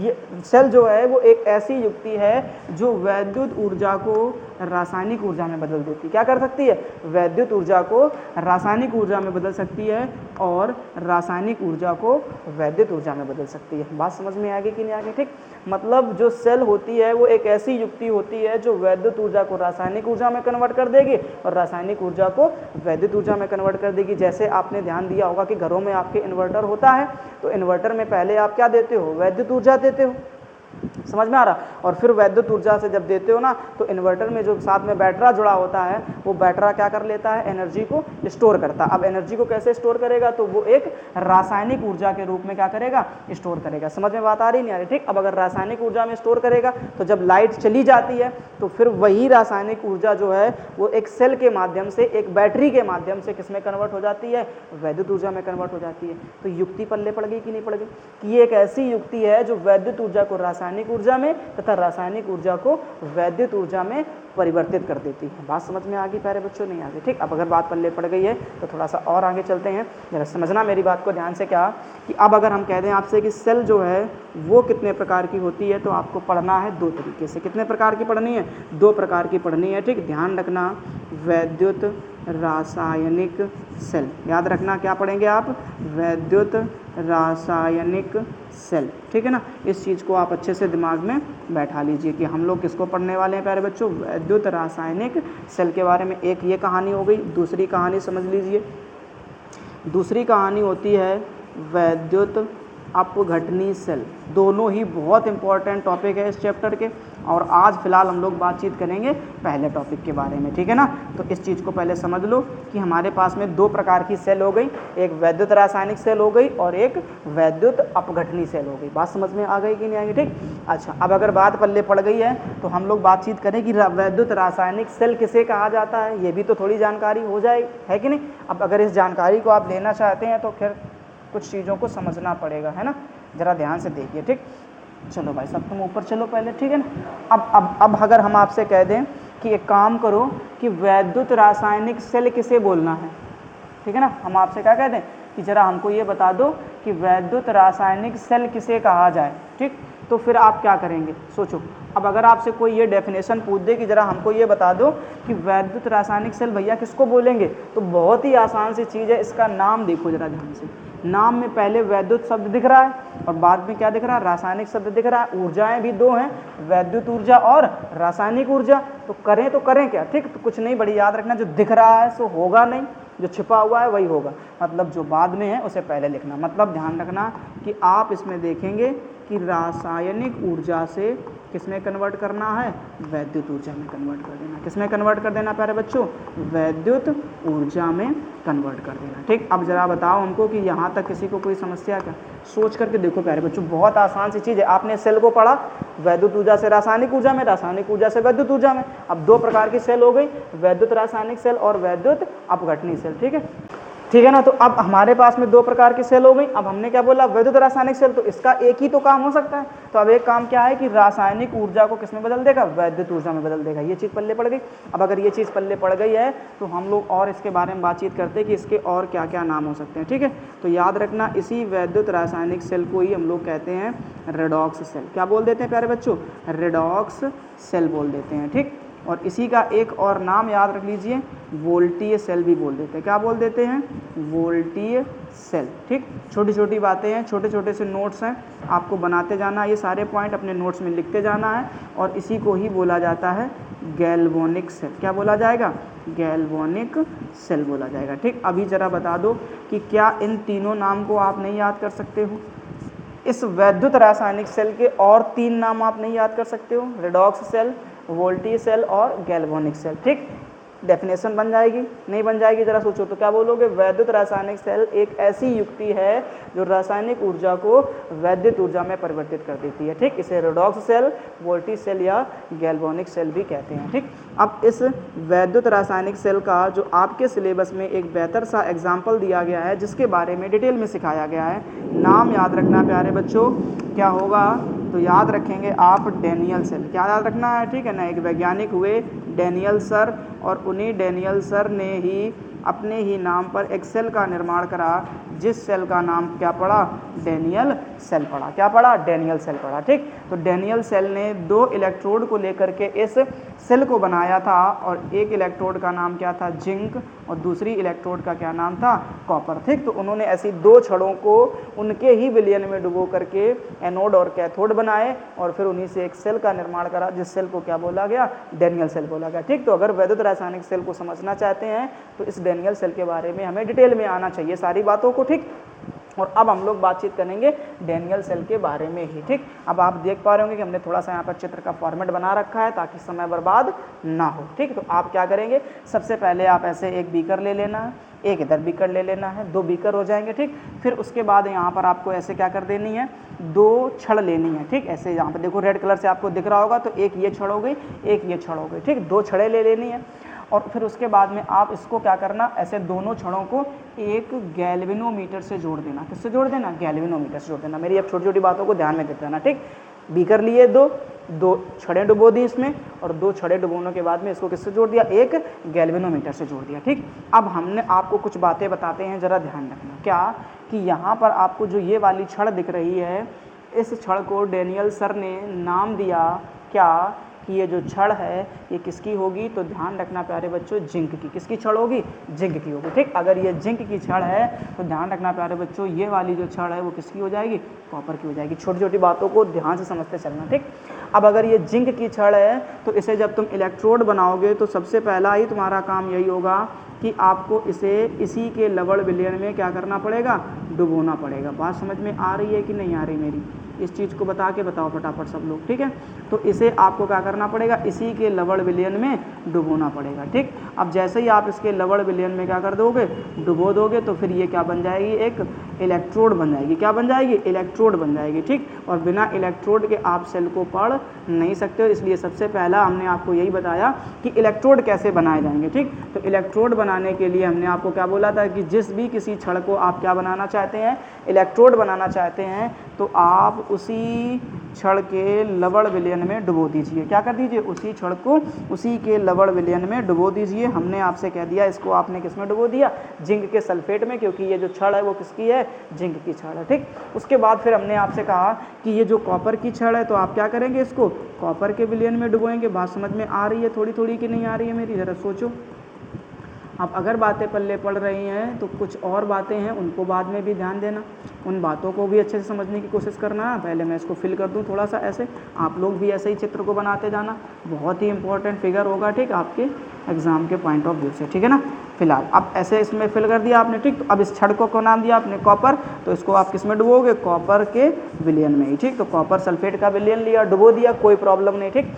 [SPEAKER 1] ये सेल जो है वो एक ऐसी युक्ति है जो वैद्युत ऊर्जा को रासायनिक ऊर्जा में बदल देती है। क्या कर सकती है? वैद्युत ऊर्जा को रासायनिक ऊर्जा में बदल सकती है, और रासायनिक ऊर्जा को वैद्युत ऊर्जा में बदल सकती है। बात समझ में आ गई कि नहीं आ गई, ठीक। मतलब जो सेल होती है वो एक ऐसी युक्ति होती है जो वैद्युत ऊर्जा को रासायनिक ऊर्जा में कन्वर्ट कर देगी और रासायनिक ऊर्जा को वैद्युत ऊर्जा में कन्वर्ट कर देगी। जैसे आपने ध्यान दिया होगा कि घरों में आपके इन्वर्टर होता है, तो इन्वर्टर में पहले आप क्या देते हो? वैद्युत ऊर्जा देते हो, समझ में आ रहा। और फिर वैद्युत ऊर्जा से जब देते हो ना, तो इन्वर्टर में जो साथ में बैटरा जुड़ा होता है वो बैटरा क्या कर लेता है? एनर्जी को स्टोर करता है। अब एनर्जी को कैसे स्टोर करेगा? तो वो एक रासायनिक ऊर्जा के रूप में क्या करेगा? स्टोर करेगा। समझ में बात आ रही नहीं आ रही, ठीक। अब अगर रासायनिक ऊर्जा में स्टोर करेगा तो जब लाइट चली जाती है तो फिर वही रासायनिक ऊर्जा जो है वो एक सेल के माध्यम से, एक बैटरी के माध्यम से किस में कन्वर्ट हो जाती है? वैद्युत ऊर्जा में कन्वर्ट हो जाती है। तो युक्ति पल्ले पड़ गई कि नहीं पड़ गई, कि ये एक ऐसी युक्ति है जो वैद्युत ऊर्जा को रासायनिक ऊर्जा में तथा रासायनिक ऊर्जा को वैद्युत ऊर्जा में परिवर्तित कर देती है। बात समझ में आ गई प्यारे बच्चों? नहीं आ गई, ठीक। अब अगर बात पल्ले पड़ गई है तो थोड़ा सा और आगे चलते हैं, जरा समझना मेरी बात को ध्यान से। क्या कि अब अगर हम कह दें आपसे कि सेल जो है वो कितने प्रकार की होती है, तो आपको पढ़ना है दो तरीके से। कितने प्रकार की पढ़नी है? दो प्रकार की पढ़नी है, ठीक। ध्यान रखना, वैद्युत रासायनिक सेल। याद रखना क्या पढ़ेंगे आप, वैद्युत रासायनिक सेल, ठीक है ना। इस चीज़ को आप अच्छे से दिमाग में बैठा लीजिए कि हम लोग किसको पढ़ने वाले हैं प्यारे बच्चों, वैद्युत रासायनिक सेल के बारे में। एक ये कहानी हो गई, दूसरी कहानी समझ लीजिए। दूसरी कहानी होती है वैद्युत अपघटनी सेल। दोनों ही बहुत इंपॉर्टेंट टॉपिक है इस चैप्टर के, और आज फिलहाल हम लोग बातचीत करेंगे पहले टॉपिक के बारे में, ठीक है ना। तो इस चीज़ को पहले समझ लो कि हमारे पास में दो प्रकार की सेल हो गई, एक वैद्युत रासायनिक सेल हो गई और एक वैद्युत अपघटनी सेल हो गई। बात समझ में आ गई कि नहीं आ गई, ठीक। अच्छा, अब अगर बात पल्ले पड़ गई है तो हम लोग बातचीत करें कि वैद्युत रासायनिक सेल किसे कहा जाता है, ये भी तो थोड़ी जानकारी हो जाए, है कि नहीं। अब अगर इस जानकारी को आप लेना चाहते हैं तो फिर कुछ चीज़ों को समझना पड़ेगा, है ना। ज़रा ध्यान से देखिए, ठीक। चलो भाई सब तुम ऊपर चलो पहले, ठीक है ना। अब अगर हम आपसे कह दें कि एक काम करो कि वैद्युत रासायनिक सेल किसे बोलना है, ठीक है ना। हम आपसे क्या कह दें कि ज़रा हमको ये बता दो कि वैद्युत रासायनिक सेल किसे कहा जाए, ठीक। तो फिर आप क्या करेंगे, सोचो। अब अगर आपसे कोई ये डेफिनेशन पूछ दे कि ज़रा हमको ये बता दो कि वैद्युत रासायनिक सेल भैया किसको बोलेंगे, तो बहुत ही आसान सी चीज़ है, इसका नाम देखो ज़रा ध्यान से। नाम में पहले वैद्युत शब्द दिख रहा है और बाद में क्या दिख रहा है, रासायनिक शब्द दिख रहा है। ऊर्जाएं भी दो हैं, वैद्युत ऊर्जा और रासायनिक ऊर्जा। तो करें क्या, ठीक। तो कुछ नहीं, बड़ी याद रखना, जो दिख रहा है सो होगा नहीं, जो छिपा हुआ है वही होगा। मतलब जो बाद में है उसे पहले लिखना। मतलब ध्यान रखना कि आप इसमें देखेंगे कि रासायनिक ऊर्जा से किसमें कन्वर्ट करना है, वैद्युत ऊर्जा में कन्वर्ट कर देना। किसमें कन्वर्ट कर देना प्यारे बच्चों, वैद्युत ऊर्जा में कन्वर्ट कर देना, ठीक। अब जरा बताओ हमको कि यहाँ तक किसी को कोई समस्या क्या, सोच करके देखो प्यारे बच्चों, बहुत आसान सी चीज़ है। आपने सेल को पढ़ा, वैद्युत ऊर्जा से रासायनिक ऊर्जा में, रासायनिक ऊर्जा से वैद्युत ऊर्जा में। अब दो प्रकार की सेल हो गई, वैद्युत रासायनिक सेल और वैद्युत अपघटनी सेल, ठीक है ना। तो अब हमारे पास में दो प्रकार की सेल हो गई। अब हमने क्या बोला, वैद्युत रासायनिक सेल, तो इसका एक ही तो काम हो सकता है। तो अब एक काम क्या है कि रासायनिक ऊर्जा को किसमें बदल देगा, वैद्युत ऊर्जा में बदल देगा। ये चीज़ पल्ले पड़ गई। अब अगर ये चीज़ पल्ले पड़ गई है तो हम लोग और इसके बारे में बातचीत करते हैं कि इसके और क्या क्या नाम हो सकते हैं, ठीक है। तो याद रखना, इसी वैद्युत रासायनिक सेल को ही हम लोग कहते हैं रेडॉक्स सेल। क्या बोल देते हैं प्यारे बच्चों, रेडॉक्स सेल बोल देते हैं, ठीक। और इसी का एक और नाम याद रख लीजिए, वोल्टीय सेल भी बोल देते हैं। क्या बोल देते हैं, वोल्टीय सेल, ठीक। छोटी छोटी बातें हैं, छोटे छोटे से नोट्स हैं, आपको बनाते जाना, ये सारे पॉइंट अपने नोट्स में लिखते जाना है। और इसी को ही बोला जाता है गैल्वेनिक सेल। क्या बोला जाएगा, गैल्वेनिक सेल बोला जाएगा, ठीक। अभी ज़रा बता दो कि क्या इन तीनों नाम को आप नहीं याद कर सकते हो, इस वैद्युत रासायनिक सेल के और तीन नाम आप नहीं याद कर सकते हो, रेडॉक्स सेल, वोल्टीय सेल और गैल्वेनिक सेल, ठीक। डेफिनेशन बन जाएगी, नहीं बन जाएगी, जरा सोचो तो क्या बोलोगे, वैद्युत रासायनिक सेल एक ऐसी युक्ति है जो रासायनिक ऊर्जा को वैद्युत ऊर्जा में परिवर्तित कर देती है, ठीक। इसे रेडॉक्स सेल, वोल्टीय सेल या गैल्वेनिक सेल भी कहते हैं, ठीक। अब इस वैद्युत रासायनिक सेल का जो आपके सिलेबस में एक बेहतर सा एग्जाम्पल दिया गया है, जिसके बारे में डिटेल में सिखाया गया है, नाम याद रखना प्यारे बच्चों, क्या होगा, तो याद रखेंगे आप डैनियल सेल। क्या याद रखना है, ठीक है ना। एक वैज्ञानिक हुए डैनियल सर, और उन्हीं डैनियल सर ने ही अपने ही नाम पर एक सेल का निर्माण करा, जिस सेल का नाम क्या पड़ा, डैनियल सेल पड़ा। क्या पड़ा, डैनियल सेल पड़ा, ठीक। तो डैनियल सेल ने दो इलेक्ट्रोड को लेकर के इस सेल को बनाया था, और एक इलेक्ट्रोड का नाम क्या था, जिंक, और दूसरी इलेक्ट्रोड का क्या नाम था, कॉपर, ठीक। तो उन्होंने ऐसी दो छड़ों को उनके ही विलयन में डुबो करके एनोड और कैथोड बनाए, और फिर उन्हीं से एक सेल का निर्माण करा, जिस सेल को क्या बोला गया, डैनियल सेल बोला गया, ठीक। तो अगर वैद्युत रासायनिक सेल को समझना चाहते हैं तो इस डैनियल सेल के बारे में हमें डिटेल में आना चाहिए सारी बातों को, ठीक। और अब हम लोग बातचीत करेंगे डैनियल सेल के बारे में ही, ठीक। अब आप देख पा रहे होंगे कि हमने थोड़ा सा यहाँ पर चित्र का फॉर्मेट बना रखा है ताकि समय बर्बाद ना हो, ठीक। तो आप क्या करेंगे, सबसे पहले आप ऐसे एक बीकर ले लेना है, एक इधर बीकर ले लेना है, दो बीकर हो जाएंगे, ठीक। फिर उसके बाद यहाँ पर आपको ऐसे क्या कर देनी है, दो छड़ लेनी है, ठीक। ऐसे यहाँ पर देखो रेड कलर से आपको दिख रहा होगा, तो एक ये छड़ हो गई, एक ये छड़ हो गई, ठीक। दो छड़ें ले लेनी है, और फिर उसके बाद में आप इसको क्या करना, ऐसे दोनों छड़ों को एक गैल्वेनोमीटर से जोड़ देना। किससे जोड़ देना, गैल्वेनोमीटर से जोड़ देना। मेरी अब छोटी छोटी बातों को ध्यान में देते रहना, ठीक। बीकर लिए दो छड़ें डुबो दी इसमें, और दो छड़ें डुबोने के बाद में इसको किससे जोड़ दिया, एक गैल्वेनोमीटर से जोड़ दिया, ठीक। अब हमने आपको कुछ बातें बताते हैं, ज़रा ध्यान रखना। क्या कि यहाँ पर आपको जो ये वाली छड़ दिख रही है, इस छड़ को डैनियल सर ने नाम दिया क्या, कि ये जो छड़ है ये किसकी होगी, तो ध्यान रखना प्यारे बच्चों जिंक की। किसकी छड़ होगी, जिंक की होगी। ठीक, अगर ये जिंक की छड़ है तो ध्यान रखना प्यारे बच्चों ये वाली जो छड़ है वो किसकी हो जाएगी, कॉपर की हो जाएगी। छोटी छोटी बातों को ध्यान से समझते चलना। ठीक, अब अगर ये जिंक की छड़ है तो इसे जब तुम इलेक्ट्रोड बनाओगे तो सबसे पहला ही तुम्हारा काम यही होगा कि आपको इसे इसी के लवण विलयन में क्या करना पड़ेगा, डुबोना पड़ेगा। बात समझ में आ रही है कि नहीं आ रही मेरी, इस चीज़ को बता के बताओ फटाफट सब लोग। ठीक है, तो इसे आपको क्या करना पड़ेगा, इसी के लवण विलयन में डुबोना पड़ेगा। ठीक, अब जैसे ही आप इसके लवण विलयन में क्या कर दोगे, डुबो दोगे, तो फिर ये क्या बन जाएगी, एक इलेक्ट्रोड बन जाएगी। क्या बन जाएगी, इलेक्ट्रोड बन जाएगी। ठीक, और बिना इलेक्ट्रोड के आप सेल को पढ़ नहीं सकते हो, इसलिए सबसे पहला हमने आपको यही बताया कि इलेक्ट्रोड कैसे बनाए जाएंगे। ठीक, तो इलेक्ट्रोड बनाने के लिए हमने आपको क्या बोला था कि जिस भी किसी छड़ को आप क्या बनाना चाहते हैं, इलेक्ट्रोड बनाना चाहते हैं, तो आप उसी छड़ के लवण विलयन में डुबो दीजिए। क्या कर दीजिए, उसी छड़ को उसी के लवण विलयन में डुबो दीजिए। हमने आपसे कह दिया इसको आपने किस में डुबो दिया, जिंक के सल्फेट में, क्योंकि ये जो छड़ है वो किसकी है, जिंक की छड़ है। ठीक, उसके बाद फिर हमने आपसे कहा कि ये जो कॉपर की छड़ है तो आप क्या करेंगे, इसको कॉपर के विलयन में डुबोएंगे। बात समझ में आ रही है थोड़ी थोड़ी कि नहीं आ रही है मेरी, ज़रा सोचो। आप अगर बातें पल्ले पड़ रही हैं तो कुछ और बातें हैं उनको बाद में भी ध्यान देना, उन बातों को भी अच्छे से समझने की कोशिश करना। पहले मैं इसको फिल कर दूं थोड़ा सा ऐसे, आप लोग भी ऐसे ही चित्र को बनाते जाना, बहुत ही इंपॉर्टेंट फिगर होगा। ठीक, आपके एग्जाम के पॉइंट ऑफ व्यू से। ठीक है ना, फिलहाल अब ऐसे इसमें फिल कर दिया आपने। ठीक, तो अब इस छड़ को नाम दिया आपने कॉपर, तो इसको आप किस में डुबोगे, कॉपर के विलयन में ही। ठीक, तो कॉपर सल्फेट का विलयन लिया, डुबो दिया, कोई प्रॉब्लम नहीं। ठीक,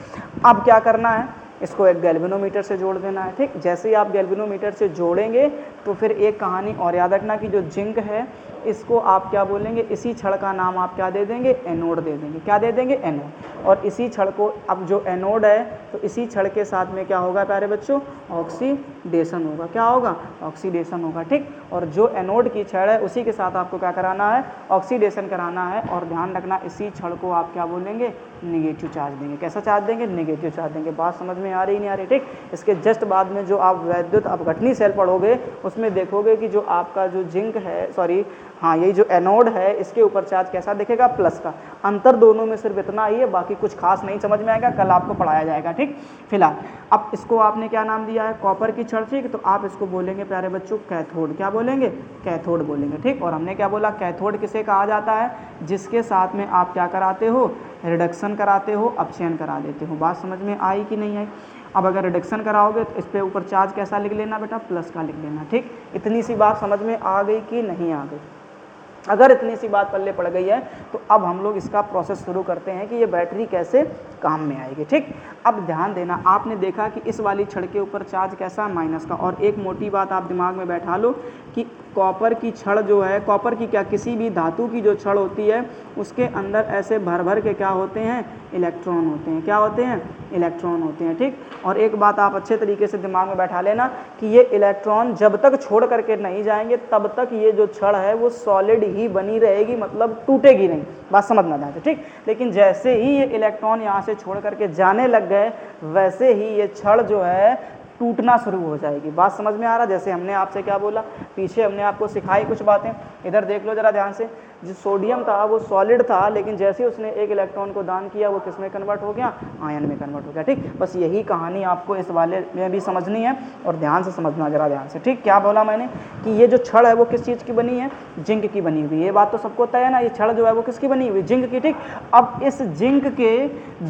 [SPEAKER 1] अब क्या करना है, इसको एक गैल्वेनोमीटर से जोड़ देना है। ठीक, जैसे ही आप गैल्वेनोमीटर से जोड़ेंगे तो फिर एक कहानी और याद रखना कि जो जिंक है इसको आप क्या बोलेंगे, इसी छड़ का नाम आप क्या दे देंगे, एनोड दे देंगे। क्या दे देंगे, एनोड। और इसी छड़ को, अब जो एनोड है तो इसी छड़ के साथ में क्या होगा प्यारे बच्चों, ऑक्सीडेशन होगा। क्या होगा, ऑक्सीडेशन होगा। ठीक, और जो एनोड की छड़ है उसी के साथ आपको क्या कराना है, ऑक्सीडेशन कराना है। और ध्यान रखना इसी छड़ को आप क्या बोलेंगे, निगेटिव चार्ज देंगे। कैसा चार्ज देंगे, निगेटिव चार्ज देंगे। बात समझ में आ रही नहीं आ रही। ठीक, इसके जस्ट बाद में जो आप वैद्युत अपघटनी सेल पढ़ोगे उसमें देखोगे कि जो आपका जो जिंक है, सॉरी हाँ, यही जो एनोड है इसके ऊपर चार्ज कैसा दिखेगा, प्लस का। अंतर दोनों में सिर्फ इतना ही है, बाकी कुछ खास नहीं समझ में आएगा, कल आपको पढ़ाया जाएगा। ठीक, फिलहाल अब इसको आपने क्या नाम दिया है, कॉपर की छड़। ठीक, तो आप इसको बोलेंगे प्यारे बच्चों कैथोड। क्या बोलेंगे, कैथोड बोलेंगे। ठीक, और हमने क्या बोला, कैथोड किसे कहा जाता है, जिसके साथ में आप क्या कराते हो, रिडक्शन कराते हो, अपचयन करा देते हो। बात समझ में आई कि नहीं आई। अब अगर रिडक्शन कराओगे तो इस पे ऊपर चार्ज कैसा लिख लेना बेटा, प्लस का लिख लेना। ठीक, इतनी सी बात समझ में आ गई कि नहीं आ गई। अगर इतनी सी बात पल्ले पड़ गई है तो अब हम लोग इसका प्रोसेस शुरू करते हैं कि ये बैटरी कैसे काम में आएगी। ठीक, अब ध्यान देना, आपने देखा कि इस वाली छड़ के ऊपर चार्ज कैसा, माइनस का। और एक मोटी बात आप दिमाग में बैठा लो कि कॉपर की छड़ जो है, कॉपर की क्या, किसी भी धातु की जो छड़ होती है उसके अंदर ऐसे भर भर के क्या होते हैं, इलेक्ट्रॉन होते हैं। क्या होते हैं, इलेक्ट्रॉन होते हैं। ठीक, और एक बात आप अच्छे तरीके से दिमाग में बैठा लेना कि ये इलेक्ट्रॉन जब तक छोड़ करके नहीं जाएंगे तब तक ये जो छड़ है वो सॉलिड ही बनी रहेगी, मतलब टूटेगी नहीं। बात समझना चाहते। ठीक, लेकिन जैसे ही ये इलेक्ट्रॉन यहाँ से छोड़ करके जाने लग गए वैसे ही ये छड़ जो है टूटना शुरू हो जाएगी। बात समझ में आ रहा, जैसे हमने आपसे क्या बोला, पीछे हमने आपको सिखाई कुछ बातें, इधर देख लो जरा ध्यान से। जो सोडियम था वो सॉलिड था, लेकिन जैसे उसने एक इलेक्ट्रॉन को दान किया वो किस में कन्वर्ट हो गया, आयन में कन्वर्ट हो गया। ठीक, बस यही कहानी आपको इस वाले में भी समझनी है और ध्यान से समझना जरा ध्यान से। ठीक, क्या बोला मैंने कि ये जो छड़ है वो किस चीज़ की बनी है, जिंक की बनी हुई। ये बात तो सबको तय है ना, ये छड़ जो है वो किसकी बनी हुई, जिंक की। ठीक, अब इस जिंक के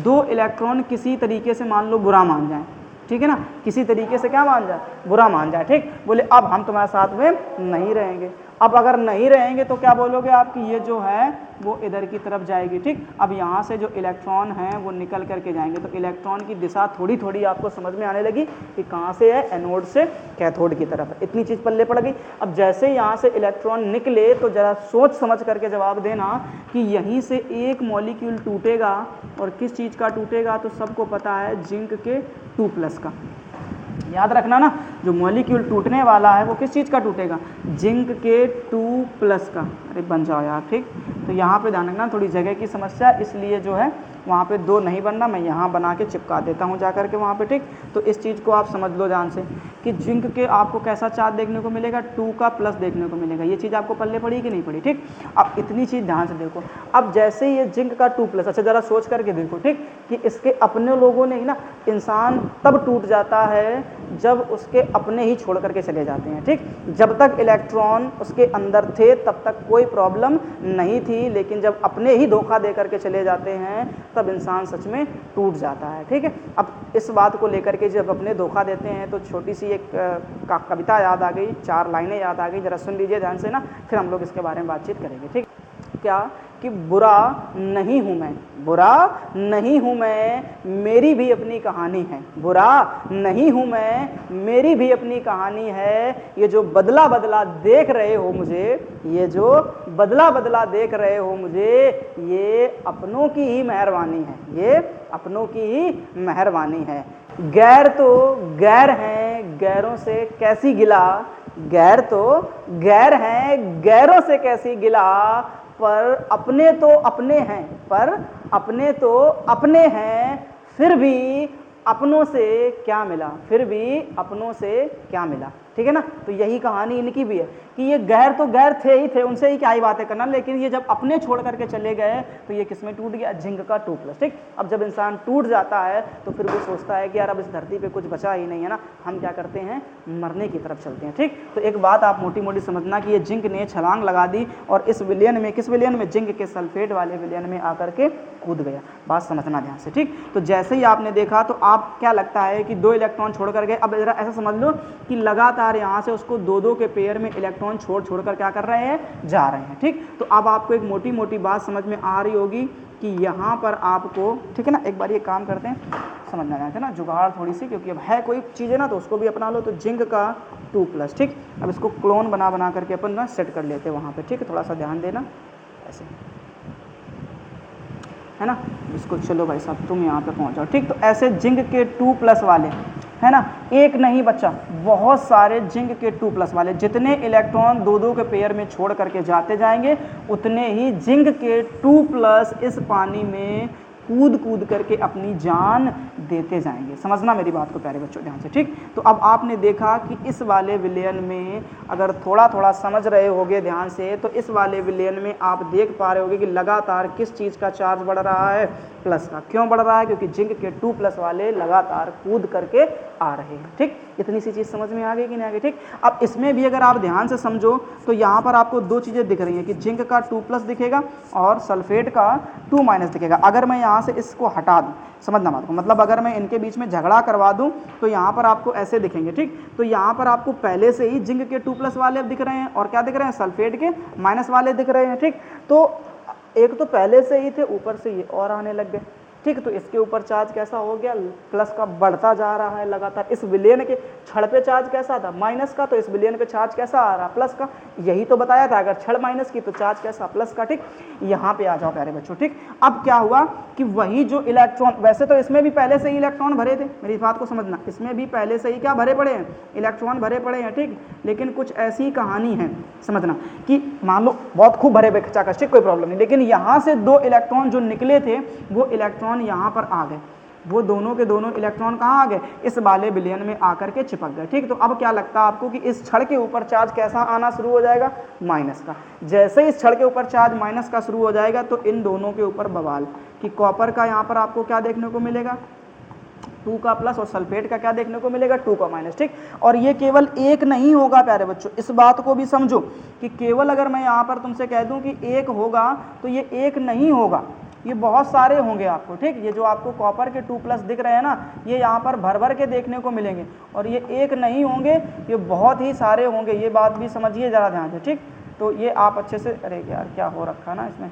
[SPEAKER 1] 2 इलेक्ट्रॉन किसी तरीके से मान लो बुरा मान जाए, ठीक है ना, किसी तरीके से क्या मान जाए, बुरा मान जाए। ठीक, बोले अब हम तुम्हारे साथ में नहीं रहेंगे। अब अगर नहीं रहेंगे तो क्या बोलोगे आप कि ये जो है वो इधर की तरफ जाएगी। ठीक, अब यहाँ से जो इलेक्ट्रॉन हैं वो निकल करके जाएंगे, तो इलेक्ट्रॉन की दिशा थोड़ी थोड़ी आपको समझ में आने लगी कि कहाँ से है, एनोड से कैथोड की तरफ है। इतनी चीज़ पल्ले पड़ गई। अब जैसे यहाँ से इलेक्ट्रॉन निकले तो ज़रा सोच समझ करके जवाब देना कि यहीं से एक मॉलिक्यूल टूटेगा, और किस चीज़ का टूटेगा, तो सबको पता है जिंक के 2+ का। याद रखना ना, जो मॉलिक्यूल टूटने वाला है वो किस चीज़ का टूटेगा, जिंक के 2+ का। अरे बन जाओ यार। ठीक, तो यहाँ पे ध्यान रखना, थोड़ी जगह की समस्या, इसलिए जो है वहाँ पे 2 नहीं बनना, मैं यहाँ बना के चिपका देता हूँ जा करके वहाँ पे, ठीक। तो इस चीज़ को आप समझ लो ध्यान से कि जिंक के आपको कैसा चार्ज देखने को मिलेगा, 2 का प्लस देखने को मिलेगा। ये चीज़ आपको पल्ले पड़ी कि नहीं पड़ी, ठीक। अब इतनी चीज़ ध्यान से देखो। अब जैसे ही ये जिंक का 2 प्लस, अच्छा ज़रा सोच करके देखो, ठीक, कि इसके अपने लोगों ने ही ना, इंसान तब टूट जाता है जब उसके अपने ही छोड़ करके चले जाते हैं, ठीक। जब तक इलेक्ट्रॉन उसके अंदर थे तब तक कोई प्रॉब्लम नहीं थी, लेकिन जब अपने ही धोखा दे करके चले जाते हैं तब इंसान सच में टूट जाता है, ठीक है। अब इस बात को लेकर के जब अपने धोखा देते हैं तो छोटी सी एक कविता याद आ गई, 4 लाइनें याद आ गई, ज़रा सुन लीजिए ध्यान से ना, फिर हम लोग इसके बारे में बातचीत करेंगे, ठीक। क्या कि बुरा नहीं हूँ मैं, बुरा नहीं हूँ मैं, मेरी भी अपनी कहानी है, बुरा नहीं हूँ मैं, मेरी भी अपनी कहानी है। ये जो बदला बदला देख रहे हो मुझे, ये जो बदला बदला देख रहे हो मुझे, ये अपनों की ही मेहरबानी है, ये अपनों की ही मेहरबानी है। गैर तो गैर हैं, गैरों से कैसी गिला, गैर तो गैर हैं, गैरों से कैसी गिला, पर अपने तो अपने हैं, पर अपने तो अपने हैं, फिर भी अपनों से क्या मिला, फिर भी अपनों से क्या मिला, ठीक है ना। तो यही कहानी इनकी भी है कि ये गैर तो गैर थे ही थे, उनसे ही क्या ही बातें करना, लेकिन ये जब अपने छोड़ करके चले गए तो ये किसमें टूट गया, जिंक का 2 प्लस, ठीक। अब जब इंसान टूट जाता है तो फिर वो सोचता है कि यार अब इस धरती पे कुछ बचा ही नहीं है ना, हम क्या करते हैं, मरने की तरफ चलते हैं, ठीक। तो एक बात आप मोटी मोटी समझना कि ये जिंक ने छलांग लगा दी और इस विलयन में, किस विलयन में, जिंक के सल्फेट वाले विलयन में आकर के कूद गया। बात समझना ध्यान से, ठीक। तो जैसे ही आपने देखा तो आप क्या लगता है कि 2 इलेक्ट्रॉन छोड़ कर गए। अब जरा ऐसा समझ लो कि लगातार यहाँ से उसको 2-2 के पेयर में इलेक्ट्रॉन छोड़ छोड़ कर क्या कर रहे हैं, जा रहे हैं, ठीक। तो अब आपको एक मोटी मोटी बात समझ में आ रही होगी कि यहाँ पर आपको, ठीक है ना, एक बार ये काम करते हैं, समझना है ना, जुगाड़ थोड़ी सी, क्योंकि अब है कोई चीज़ है ना तो उसको भी अपना लो। तो जिंक का 2 प्लस, ठीक। अब इसको क्लोन बना बना करके अपन ना सेट कर लेते हैं वहाँ पर, ठीक है। थोड़ा सा ध्यान देना, ऐसे है ना, इसको चलो भाई साहब तुम यहाँ पे पहुँच जाओ, ठीक। तो ऐसे जिंक के 2 प्लस वाले, है ना, एक नहीं बच्चा, बहुत सारे जिंक के 2 प्लस वाले, जितने इलेक्ट्रॉन 2-2 के पेयर में छोड़ करके जाते जाएंगे उतने ही जिंक के 2 प्लस इस पानी में कूद कूद करके अपनी जान देते जाएंगे। समझना मेरी बात को प्यारे बच्चों ध्यान से, ठीक। तो अब आपने देखा कि इस वाले विलयन में अगर थोड़ा थोड़ा समझ रहे होगे ध्यान से, तो इस वाले विलयन में आप देख पा रहे होगे कि लगातार किस चीज़ का चार्ज बढ़ रहा है, प्लस का। क्यों बढ़ रहा है, क्योंकि जिंक के 2 प्लस वाले लगातार कूद करके आ रहे हैं, ठीक। इतनी सी चीज़ समझ में आ गई कि नहीं आ गई, ठीक। अब इसमें भी अगर आप ध्यान से समझो तो यहाँ पर आपको 2 चीज़ें दिख रही हैं कि जिंक का 2 प्लस दिखेगा और सल्फेट का 2 माइनस दिखेगा। अगर मैं यहाँ से इसको हटा दूँ, समझना बात को, मतलब अगर मैं इनके बीच में झगड़ा करवा दूँ तो यहाँ पर आपको ऐसे दिखेंगे, ठीक। तो यहाँ पर आपको पहले से ही जिंक के 2 प्लस वाले दिख रहे हैं और क्या दिख रहे हैं, सल्फेट के माइनस वाले दिख रहे हैं, ठीक। तो एक तो पहले से ही थे, ऊपर से ये और आने लग गए, ठीक। तो इसके ऊपर चार्ज कैसा हो गया, प्लस का बढ़ता जा रहा है लगातार। इस विलयन के छड़ पे चार्ज कैसा था, माइनस का, तो इस विलयन पे चार्ज कैसा आ रहा, प्लस का। यही तो बताया था, अगर छड़ माइनस की तो चार्ज कैसा, प्लस का, ठीक। यहाँ पे आ जाओ प्यारे बच्चों, ठीक। अब क्या हुआ कि वही जो इलेक्ट्रॉन, वैसे तो इसमें भी पहले से ही इलेक्ट्रॉन भरे थे, मेरी बात को समझना, इसमें भी पहले से ही क्या भरे पड़े हैं, इलेक्ट्रॉन भरे पड़े हैं, ठीक। लेकिन कुछ ऐसी कहानी है, समझना, कि मान लो बहुत खूब भरे बेचाकस, ठीक, कोई प्रॉब्लम नहीं, लेकिन यहाँ से 2 इलेक्ट्रॉन जो निकले थे वो इलेक्ट्रॉन यहाँ पर आ गए, वो दोनों के दोनों इलेक्ट्रॉन कहाँ आ गए, इस वाले विलयन में आकर के चिपक गए, ठीक। तो अब क्या लगता है आपको कि इस छड़ के ऊपर चार्ज कैसा आना शुरू हो जाएगा, माइनस का। जैसे ही इस छड़ के ऊपर चार्ज माइनस का शुरू हो जाएगा तो इन दोनों के ऊपर बवाल, कि कॉपर का यहाँ पर आपको क्या देखने को मिलेगा, 2 का प्लस, और सल्फेट का क्या देखने को मिलेगा, 2 का माइनस, ठीक। और ये केवल एक नहीं होगा प्यारे बच्चों, इस बात को भी समझो कि केवल अगर मैं यहाँ पर तुमसे कह दूँ कि एक होगा तो ये एक नहीं होगा, ये बहुत सारे होंगे आपको, ठीक। ये जो आपको कॉपर के 2 प्लस दिख रहे हैं ना, ये यहाँ पर भर भर के देखने को मिलेंगे, और ये एक नहीं होंगे, ये बहुत ही सारे होंगे, ये बात भी समझिए ज़रा ध्यान से, ठीक। तो ये आप अच्छे से, अरे यार क्या हो रखा ना इसमें,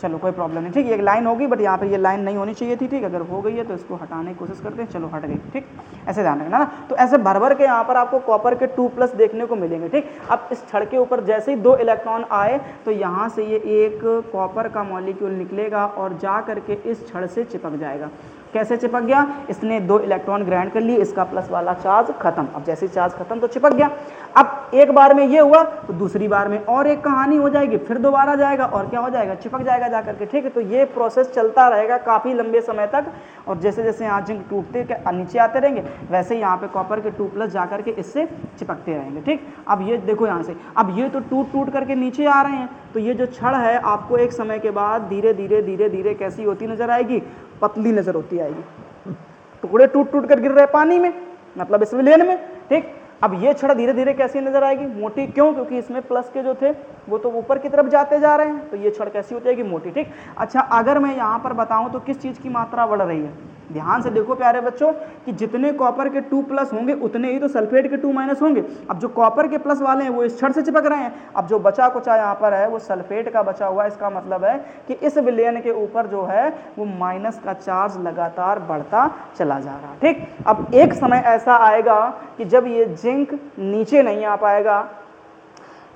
[SPEAKER 1] चलो कोई प्रॉब्लम नहीं, ठीक। एक लाइन होगी बट यहाँ पर ये लाइन नहीं होनी चाहिए थी, ठीक। अगर हो गई है तो इसको हटाने की कोशिश करते हैं, चलो हट गई, ठीक। ऐसे ध्यान रखना ना। तो ऐसे भर भर के यहाँ पर आपको कॉपर के 2 प्लस देखने को मिलेंगे, ठीक। अब इस छड़ के ऊपर जैसे ही 2 इलेक्ट्रॉन आए तो यहाँ से ये एक कॉपर का मॉलिक्यूल निकलेगा और जा करके इस छड़ से चिपक जाएगा। कैसे चिपक गया, इसने 2 इलेक्ट्रॉन ग्रहण कर लिए, इसका प्लस वाला चार्ज खत्म। अब जैसे चार्ज खत्म तो चिपक गया। अब एक बार में ये हुआ तो दूसरी बार में और एक कहानी हो जाएगी, फिर दोबारा जाएगा और क्या हो जाएगा, चिपक जाएगा जा करके। ठीक है, तो ये प्रोसेस चलता रहेगा काफ़ी लंबे समय तक। और जैसे जैसे यहाँ जिंक टूटते नीचे आते रहेंगे, वैसे ही यहाँ पे कॉपर के 2+ जा करके इससे चिपकते रहेंगे। ठीक, अब ये देखो यहाँ से, अब ये तो टूट करके नीचे आ रहे हैं, तो ये जो छड़ है आपको एक समय के बाद धीरे धीरे कैसी होती नजर आएगी, पतली नजर होती आएगी। टुकड़े टूट कर गिर रहे पानी में, मतलब इस विलयन में। ठीक, अब ये छड़ धीरे धीरे कैसी नजर आएगी, मोटी। क्यों? क्योंकि इसमें प्लस के जो थे वो तो ऊपर की तरफ जाते जा रहे हैं, तो ये छड़ कैसी हो जाएगी, मोटी। ठीक, अच्छा अगर मैं यहाँ पर बताऊँ तो किस चीज़ की मात्रा बढ़ रही है, ध्यान से देखो प्यारे बच्चों कि जितने कॉपर के 2+ होंगे उतने ही तो सल्फेट के 2- होंगे। अब जो कॉपर के प्लस वाले हैं वो इस छड़ से चिपक रहे हैं, अब जो बचा कुचा यहाँ पर है वो सल्फेट का बचा हुआ है। इसका मतलब है कि इस विलयन के ऊपर जो है वो माइनस का चार्ज लगातार बढ़ता चला जा रहा है। ठीक, अब एक समय ऐसा आएगा कि जब ये जिंक नीचे नहीं आ पाएगा,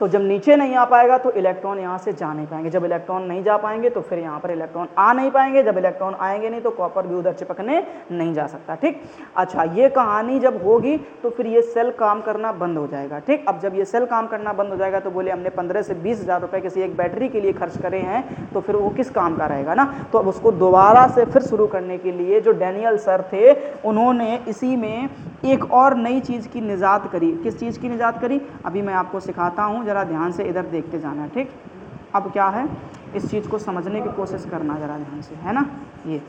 [SPEAKER 1] तो जब नीचे नहीं आ पाएगा तो इलेक्ट्रॉन यहाँ से जा नहीं पाएंगे, जब इलेक्ट्रॉन नहीं जा पाएंगे तो फिर यहाँ पर इलेक्ट्रॉन आ नहीं पाएंगे, जब इलेक्ट्रॉन आएंगे नहीं तो कॉपर भी उधर चिपकने नहीं जा सकता। ठीक, अच्छा ये कहानी जब होगी तो फिर ये सेल काम करना बंद हो जाएगा। ठीक, अब जब ये सेल काम करना बंद हो जाएगा तो बोले हमने 15 से 20 हज़ार रुपये किसी एक बैटरी के लिए खर्च करे हैं, तो फिर वो किस काम का रहेगा ना। तो अब उसको दोबारा से फिर शुरू करने के लिए जो डैनियल सर थे उन्होंने इसी में एक और नई चीज़ की निजात करी। किस चीज़ की निजात करी, अभी मैं आपको सिखाता हूँ, जरा ध्यान से इधर देखते जाना। ठीक, अब क्या है, इस चीज़ को समझने की कोशिश करना जरा ध्यान से, है ना, ये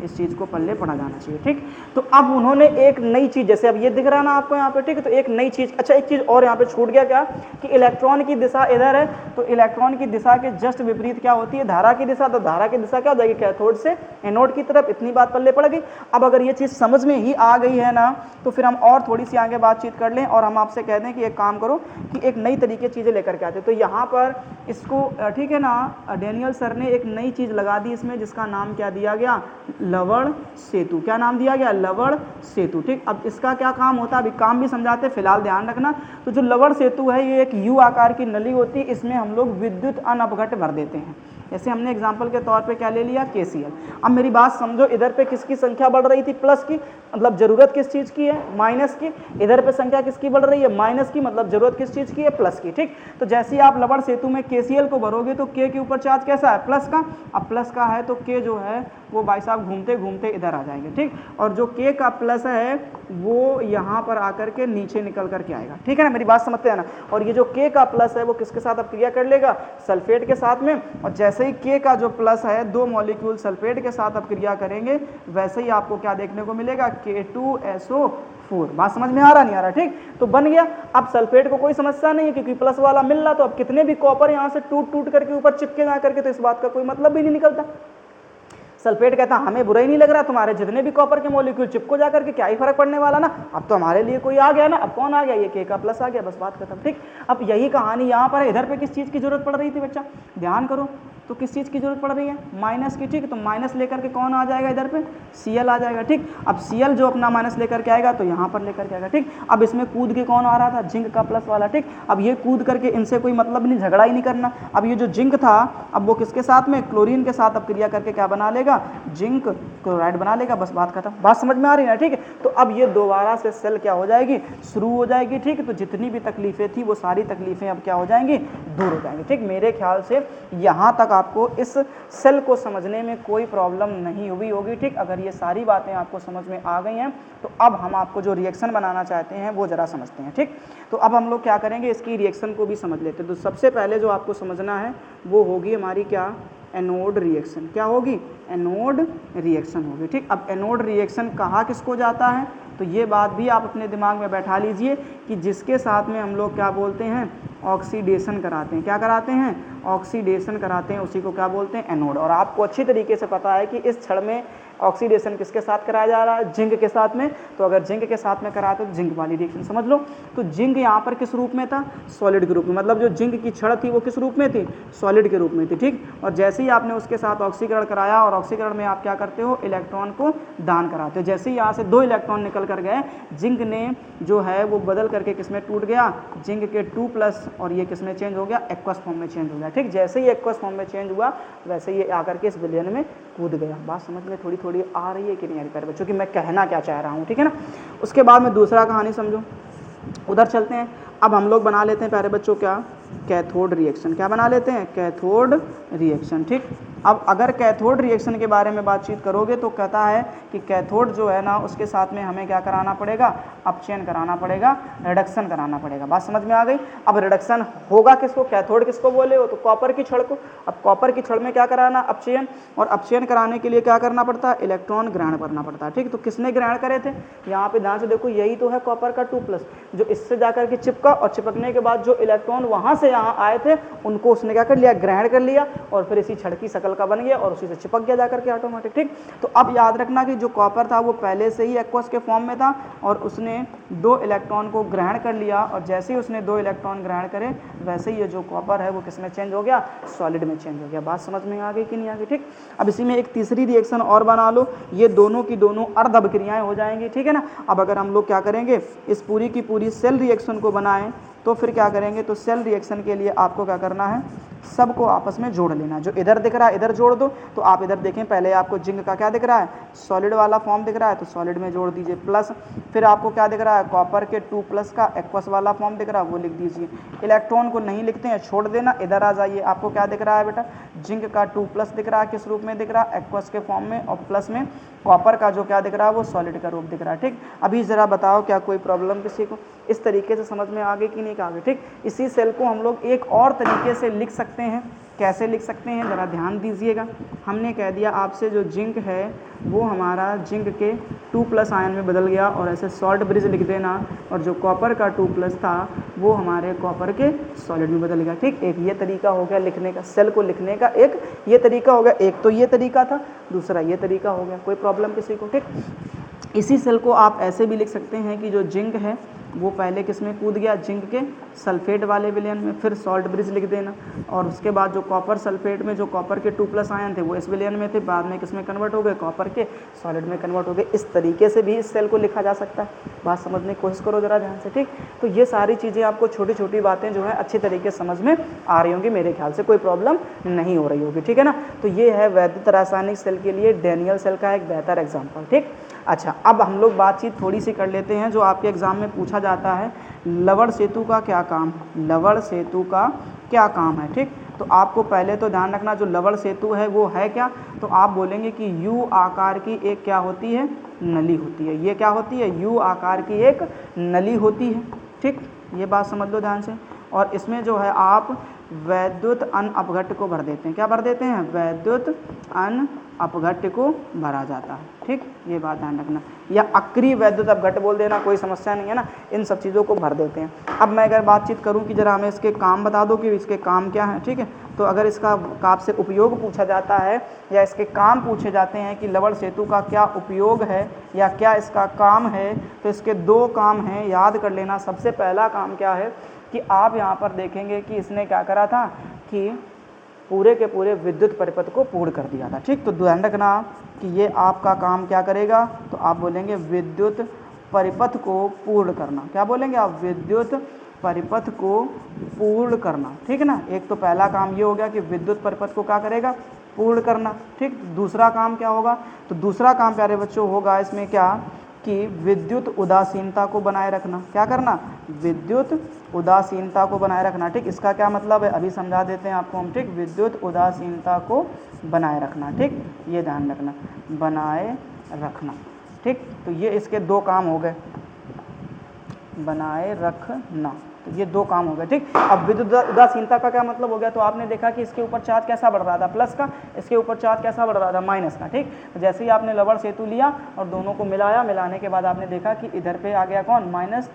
[SPEAKER 1] इस चीज़ को पल्ले पड़ा जाना चाहिए। ठीक, तो अब उन्होंने एक नई चीज़, जैसे अब ये दिख रहा है ना आपको यहाँ पे, ठीक है, तो एक नई चीज़, अच्छा एक चीज़ और यहाँ पे छूट गया, क्या कि इलेक्ट्रॉन की दिशा इधर है, तो इलेक्ट्रॉन की दिशा के जस्ट विपरीत क्या होती है, धारा की दिशा। तो धारा की दिशा क्या हो जाएगी, कैथोड से एनोड की तरफ। इतनी बात पल्ले पड़ गई। अब अगर ये चीज़ समझ में ही आ गई है ना, तो फिर हम और थोड़ी सी आगे बातचीत कर लें और हम आपसे कह दें कि एक काम करो कि एक नई तरीके चीज़ें लेकर के आते। तो यहाँ पर इसको, ठीक है ना, डैनियल सर ने एक नई चीज़ लगा दी इसमें, जिसका नाम क्या दिया गया, लवण सेतु। क्या नाम दिया गया, लवण सेतु। ठीक, अब इसका क्या काम होता है, अभी काम भी समझाते, फिलहाल ध्यान रखना। तो जो लवण सेतु है ये एक यू आकार की नली होती है, इसमें हम लोग विद्युत अनअपघट भर देते हैं। जैसे हमने एग्जाम्पल के तौर पे क्या ले लिया, KCl। अब मेरी बात समझो, इधर पे किसकी संख्या बढ़ रही थी, प्लस की, मतलब जरूरत किस चीज़ की है, माइनस की। इधर पे संख्या किसकी बढ़ रही है, माइनस की, मतलब जरूरत किस चीज़ की है, प्लस की। ठीक, तो जैसे ही आप लवण सेतु में KCl को भरोगे तो K के ऊपर चार्ज कैसा है, प्लस का। अब प्लस का है तो K जो है वो भाई साहब घूमते घूमते इधर आ जाएंगे। ठीक, और जो K का प्लस है वो यहाँ पर आकर के नीचे निकल करके आएगा। ठीक है ना, मेरी बात समझते हैं ना। और ये जो K का प्लस है वो किसके साथ अब क्रिया कर लेगा, सल्फेट के साथ में। और जैसे ही K का जो प्लस है 2 मॉलिक्यूल सल्फेट के साथ अब क्रिया करेंगे, वैसे ही आपको क्या देखने को मिलेगा, K2SO4। बात समझ में आ रहा नहीं आ रहा। ठीक, तो बन गया। अब सल्फेट को कोई समस्या नहीं है क्योंकि प्लस वाला मिल रहा, तो अब कितने भी कॉपर यहाँ से टूट करके ऊपर चिपके जा करके, तो इस बात का कोई मतलब भी नहीं निकलता। सल्फेट कहता हमें बुरा ही नहीं लग रहा, तुम्हारे जितने भी कॉपर के मॉलिक्यूल चिपको जा करके क्या ही फर्क पड़ने वाला ना, अब तो हमारे लिए कोई आ गया ना। अब कौन आ गया, ये K का प्लस आ गया, बस बात खत्म। ठीक, अब यही कहानी यहाँ पर है। इधर पे किस चीज़ की जरूरत पड़ रही थी बच्चा, ध्यान करो, तो किस चीज़ की जरूरत पड़ रही है, माइनस की। ठीक, तो माइनस लेकर के कौन आ जाएगा, इधर पे Cl आ जाएगा। ठीक, अब Cl जो अपना माइनस लेकर के आएगा तो यहाँ पर लेकर के आएगा। ठीक, अब इसमें कूद के कौन आ रहा था, जिंक का प्लस वाला। ठीक, अब ये कूद करके इनसे कोई मतलब नहीं, झगड़ा ही नहीं करना। अब ये जो जिंक था अब वो किसके साथ में, क्लोरीन के साथ अब क्रिया करके क्या बना लेगा, जिंक क्लोराइड बना लेगा, बस बात खत्म। बात समझ में आ रही है ना। ठीक है, तो अब ये दोबारा से सेल क्या हो जाएगी, शुरू हो जाएगी। ठीक है, तो जितनी भी तकलीफें थी वो सारी तकलीफें अब क्या हो जाएंगी, दूर हो जाएंगी। ठीक, मेरे ख्याल से यहाँ तक आपको इस सेल को समझने में कोई प्रॉब्लम नहीं हुई होगी। ठीक, अगर ये सारी बातें आपको समझ में आ गई हैं तो अब हम आपको जो रिएक्शन बनाना चाहते हैं वो जरा समझते हैं। ठीक, तो अब हम लोग क्या करेंगे, इसकी रिएक्शन को भी समझ लेते हैं। तो सबसे पहले जो आपको समझना है वो होगी हमारी क्या, एनोड रिएक्शन। क्या होगी, एनोड रिएक्शन होगी। ठीक, अब एनोड रिएक्शन कहाँ किसको जाता है, तो ये बात भी आप अपने दिमाग में बैठा लीजिए कि जिसके साथ में हम लोग क्या बोलते हैं, ऑक्सीडेशन कराते हैं। क्या कराते हैं, ऑक्सीडेशन कराते हैं, उसी को क्या बोलते हैं, एनोड। और आपको अच्छी तरीके से पता है कि इस क्षण में ऑक्सीडेशन किसके साथ कराया जा रहा है, जिंक के साथ में। तो अगर जिंक के साथ में कराते तो जिंक वाली रिएक्शन समझ लो। तो जिंक यहाँ पर किस रूप में था, सॉलिड के रूप में, मतलब जो जिंक की छड़ थी वो किस रूप में थी, सॉलिड के रूप में थी। ठीक, और जैसे ही आपने उसके साथ ऑक्सीकरण कराया और ऑक्सीकरण में आप क्या करते हो, इलेक्ट्रॉन को दान कराते हो। जैसे ही यहाँ से 2 इलेक्ट्रॉन निकल कर गए, जिंक ने जो है वो बदल करके किस में टूट गया, जिंक के 2+ और ये किस में चेंज हो गया, एक्वस फॉर्म में चेंज हो गया। ठीक, जैसे ही एक्वस फॉर्म में चेंज हुआ वैसे ये आकर के इस विलयन में कूद गया। बात समझ में थोड़ी थोड़ी आ रही है कि नहीं आ रही प्यारे बच्चों, कि मैं कहना क्या चाह रहा हूँ, ठीक है ना। उसके बाद में दूसरा कहानी समझो, उधर चलते हैं। अब हम लोग बना लेते हैं प्यारे बच्चों क्या, कैथोड रिएक्शन। क्या बना लेते हैं, कैथोड रिएक्शन। ठीक, अब अगर कैथोड रिएक्शन के बारे में बातचीत करोगे तो कहता है कि कैथोड जो है ना उसके साथ में हमें क्या कराना पड़ेगा, अपचयन कराना पड़ेगा, रिडक्शन कराना पड़ेगा। बात समझ में आ गई। अब रिडक्शन होगा किसको, कैथोड किसको बोले हो, तो कॉपर की छड़ को। अब कॉपर की छड़ में क्या कराना, अपचयन, और अपचयन कराने के लिए क्या करना पड़ता है, इलेक्ट्रॉन ग्रहण करना पड़ता है। ठीक, तो किसने ग्रहण करे थे, यहाँ पे ध्यान से देखो, यही तो है कॉपर का 2+, जो इससे जाकर के चिपका और चिपकने के बाद जो इलेक्ट्रॉन वहां से यहाँ आए थे उनको उसने क्या कर लिया, ग्रहण कर लिया, और फिर इसी छड़ की शकल का बन गया और उसी से चिपक गया जाकर के ऑटोमेटिक। ठीक, तो अब याद रखना कि जो कॉपर था वो पहले से ही एक्वस के फॉर्म में था और उसने 2 इलेक्ट्रॉन को ग्रहण कर लिया, और जैसे ही उसने 2 इलेक्ट्रॉन ग्रहण करे वैसे ही ये जो कॉपर है वो किस में चेंज हो गया, सॉलिड में चेंज हो गया। बात समझ में आ गई कि नहीं आ गई। ठीक, अब इसी में एक तीसरी रिएक्शन और बना लो, ये दोनों की दोनों अर्ध अभिक्रियाएं हो जाएंगी। ठीक है ना। अब अगर हम लोग क्या करेंगे, इस पूरी की पूरी सेल रिएक्शन को बनाएं तो फिर क्या करेंगे, तो सेल रिएक्शन के लिए आपको क्या करना है, सबको आपस में जोड़ लेना। जो इधर दिख रहा है इधर जोड़ दो, तो आप इधर देखें पहले आपको जिंक का क्या दिख रहा है, सॉलिड वाला फॉर्म दिख रहा है, तो सॉलिड में जोड़ दीजिए प्लस। फिर आपको क्या दिख रहा है, कॉपर के 2+ का एक्वस वाला फॉर्म दिख रहा है, वो लिख दीजिए। इलेक्ट्रॉन को नहीं लिखते हैं, छोड़ देना, इधर आ जाइए। आपको क्या दिख रहा है बेटा, जिंक का 2+ दिख रहा है, किस रूप में दिख रहा है, एक्वस के फॉर्म में, और प्लस में कॉपर का जो क्या दिख रहा है वो सॉलिड का रूप दिख रहा है। ठीक, अभी ज़रा बताओ क्या कोई प्रॉब्लम किसी को, इस तरीके से समझ में आ गई कि नहीं आ गई। ठीक, इसी सेल को हम लोग एक और तरीके से लिख सकते हैं। कैसे लिख सकते हैं, ज़रा ध्यान दीजिएगा। हमने कह दिया आपसे जो जिंक है वो हमारा जिंक के 2+ आयन में बदल गया, और ऐसे सॉल्ट ब्रिज लिख देना, और जो कॉपर का 2+ था वो हमारे कॉपर के सॉलिड में बदल गया। ठीक, एक ये तरीका हो गया लिखने का, सेल को लिखने का एक ये तरीका हो गया। एक तो ये तरीका था, दूसरा ये तरीका हो गया। कोई प्रॉब्लम किसी को। ठीक, इसी सेल को आप ऐसे भी लिख सकते हैं कि जो जिंक है वो पहले किस में कूद गया, जिंक के सल्फेट वाले विलयन में, फिर सॉल्ट ब्रिज लिख देना, और उसके बाद जो कॉपर सल्फेट में जो कॉपर के 2+ आयन थे वो इस विलयन में थे, बाद में किस में कन्वर्ट हो गए, कॉपर के सॉलिड में कन्वर्ट हो गए। इस तरीके से भी इस सेल को लिखा जा सकता है। बात समझने की कोशिश करो ज़रा ध्यान से। ठीक, तो ये सारी चीज़ें आपको छोटी छोटी बातें जो है अच्छी तरीके से समझ में आ रही होंगी, मेरे ख्याल से कोई प्रॉब्लम नहीं हो रही होगी। ठीक है ना। तो ये है वैद्युत रासायनिक सेल के लिए डैनियल सेल का एक बेहतर एग्जाम्पल। ठीक, अच्छा, अब हम लोग बातचीत थोड़ी सी कर लेते हैं जो आपके एग्जाम में पूछा जाता है, लवण सेतु का क्या काम, लवण सेतु का क्या काम है। ठीक, तो आपको पहले तो ध्यान रखना जो लवण सेतु है वो है क्या, तो आप बोलेंगे कि यू आकार की एक क्या होती है, नली होती है। ये क्या होती है, यू आकार की एक नली होती है। ठीक, ये बात समझ लो ध्यान से। और इसमें जो है आप वैद्युत अन अपघट्य को भर देते हैं। क्या भर देते हैं, वैद्युत अन अपघट्य को भरा जाता है। ठीक, ये बात ध्यान रखना, या अक्रिय वैद्युत अपघट्य बोल देना, कोई समस्या नहीं है ना, इन सब चीज़ों को भर देते हैं। अब मैं अगर बातचीत करूं कि जरा हमें इसके काम बता दो कि इसके काम क्या हैं। ठीक है, तो अगर इसका आपसे उपयोग पूछा जाता है या इसके काम पूछे जाते हैं कि लवण सेतु का क्या उपयोग है या क्या इसका काम है, तो इसके 2 काम हैं, याद कर लेना। सबसे पहला काम क्या है कि आप यहाँ पर देखेंगे कि इसने क्या करा था कि पूरे के पूरे विद्युत परिपथ को पूर्ण कर दिया था। ठीक, तो ध्यान रखना कि ये आपका काम क्या करेगा, तो आप बोलेंगे विद्युत परिपथ को पूर्ण करना। क्या बोलेंगे आप, विद्युत परिपथ को पूर्ण करना। ठीक है ना, एक तो पहला काम ये हो गया कि विद्युत परिपथ को क्या करेगा, पूर्ण करना। ठीक, दूसरा काम क्या होगा, तो दूसरा काम प्यारे बच्चों होगा इसमें क्या कि विद्युत उदासीनता को बनाए रखना। क्या करना, विद्युत उदासीनता को बनाए रखना। ठीक, इसका क्या मतलब है अभी समझा देते हैं आपको हम। ठीक, विद्युत उदासीनता को बनाए रखना। ठीक, ये ध्यान रखना, बनाए रखना। ठीक, तो ये इसके 2 काम हो गए, बनाए रखना, तो ये 2 काम हो गए। ठीक, अब विद्युत उदासीनता का क्या मतलब हो गया, तो आपने देखा कि इसके ऊपर चार्ज कैसा बढ़ रहा था, प्लस का, इसके ऊपर चार्ज कैसा बढ़ रहा था, माइनस का। ठीक, तो जैसे ही आपने लवण सेतु लिया और दोनों को मिलाया, मिलाने के बाद आपने देखा कि इधर पे आ गया कौन, माइनस,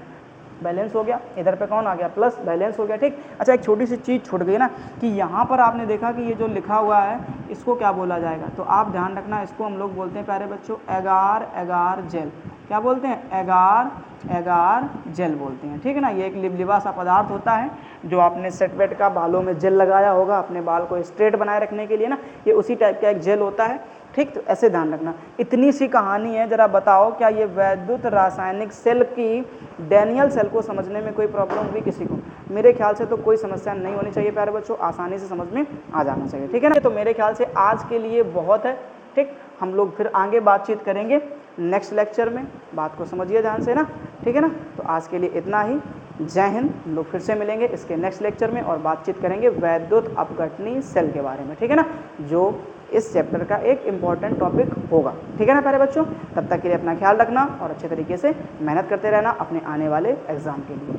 [SPEAKER 1] बैलेंस हो गया, इधर पे कौन आ गया, प्लस, बैलेंस हो गया। ठीक, अच्छा, एक छोटी सी चीज़ छूट गई ना कि यहाँ पर आपने देखा कि ये जो लिखा हुआ है इसको क्या बोला जाएगा, तो आप ध्यान रखना, इसको हम लोग बोलते हैं प्यारे बच्चों एगार एगार जेल। क्या बोलते हैं, एगार एगार जेल बोलते हैं। ठीक है ना, ये एक लिबलिबा सा पदार्थ होता है जो आपने सेट वेट का बालों में जेल लगाया होगा अपने बाल को स्ट्रेट बनाए रखने के लिए ना, ये उसी टाइप का एक जेल होता है। ठीक, तो ऐसे ध्यान रखना। इतनी सी कहानी है, जरा बताओ क्या ये वैद्युत रासायनिक सेल की डैनियल सेल को समझने में कोई प्रॉब्लम हुई किसी को? मेरे ख्याल से तो कोई समस्या नहीं होनी चाहिए प्यारे बच्चों, आसानी से समझ में आ जाना चाहिए, ठीक है ना। तो मेरे ख्याल से आज के लिए बहुत है, ठीक, हम लोग फिर आगे बातचीत करेंगे नेक्स्ट लेक्चर में, बात को समझिए ध्यान से ना, ठीक है ना। तो आज के लिए इतना ही, जय हिंद। हम लोग फिर से मिलेंगे इसके नेक्स्ट लेक्चर में और बातचीत करेंगे वैद्युत अपघटनी सेल के बारे में, ठीक है ना, जो इस चैप्टर का एक इम्पॉर्टेंट टॉपिक होगा, ठीक है ना प्यारे बच्चों। तब तक के लिए अपना ख्याल रखना और अच्छे तरीके से मेहनत करते रहना अपने आने वाले एग्जाम के लिए।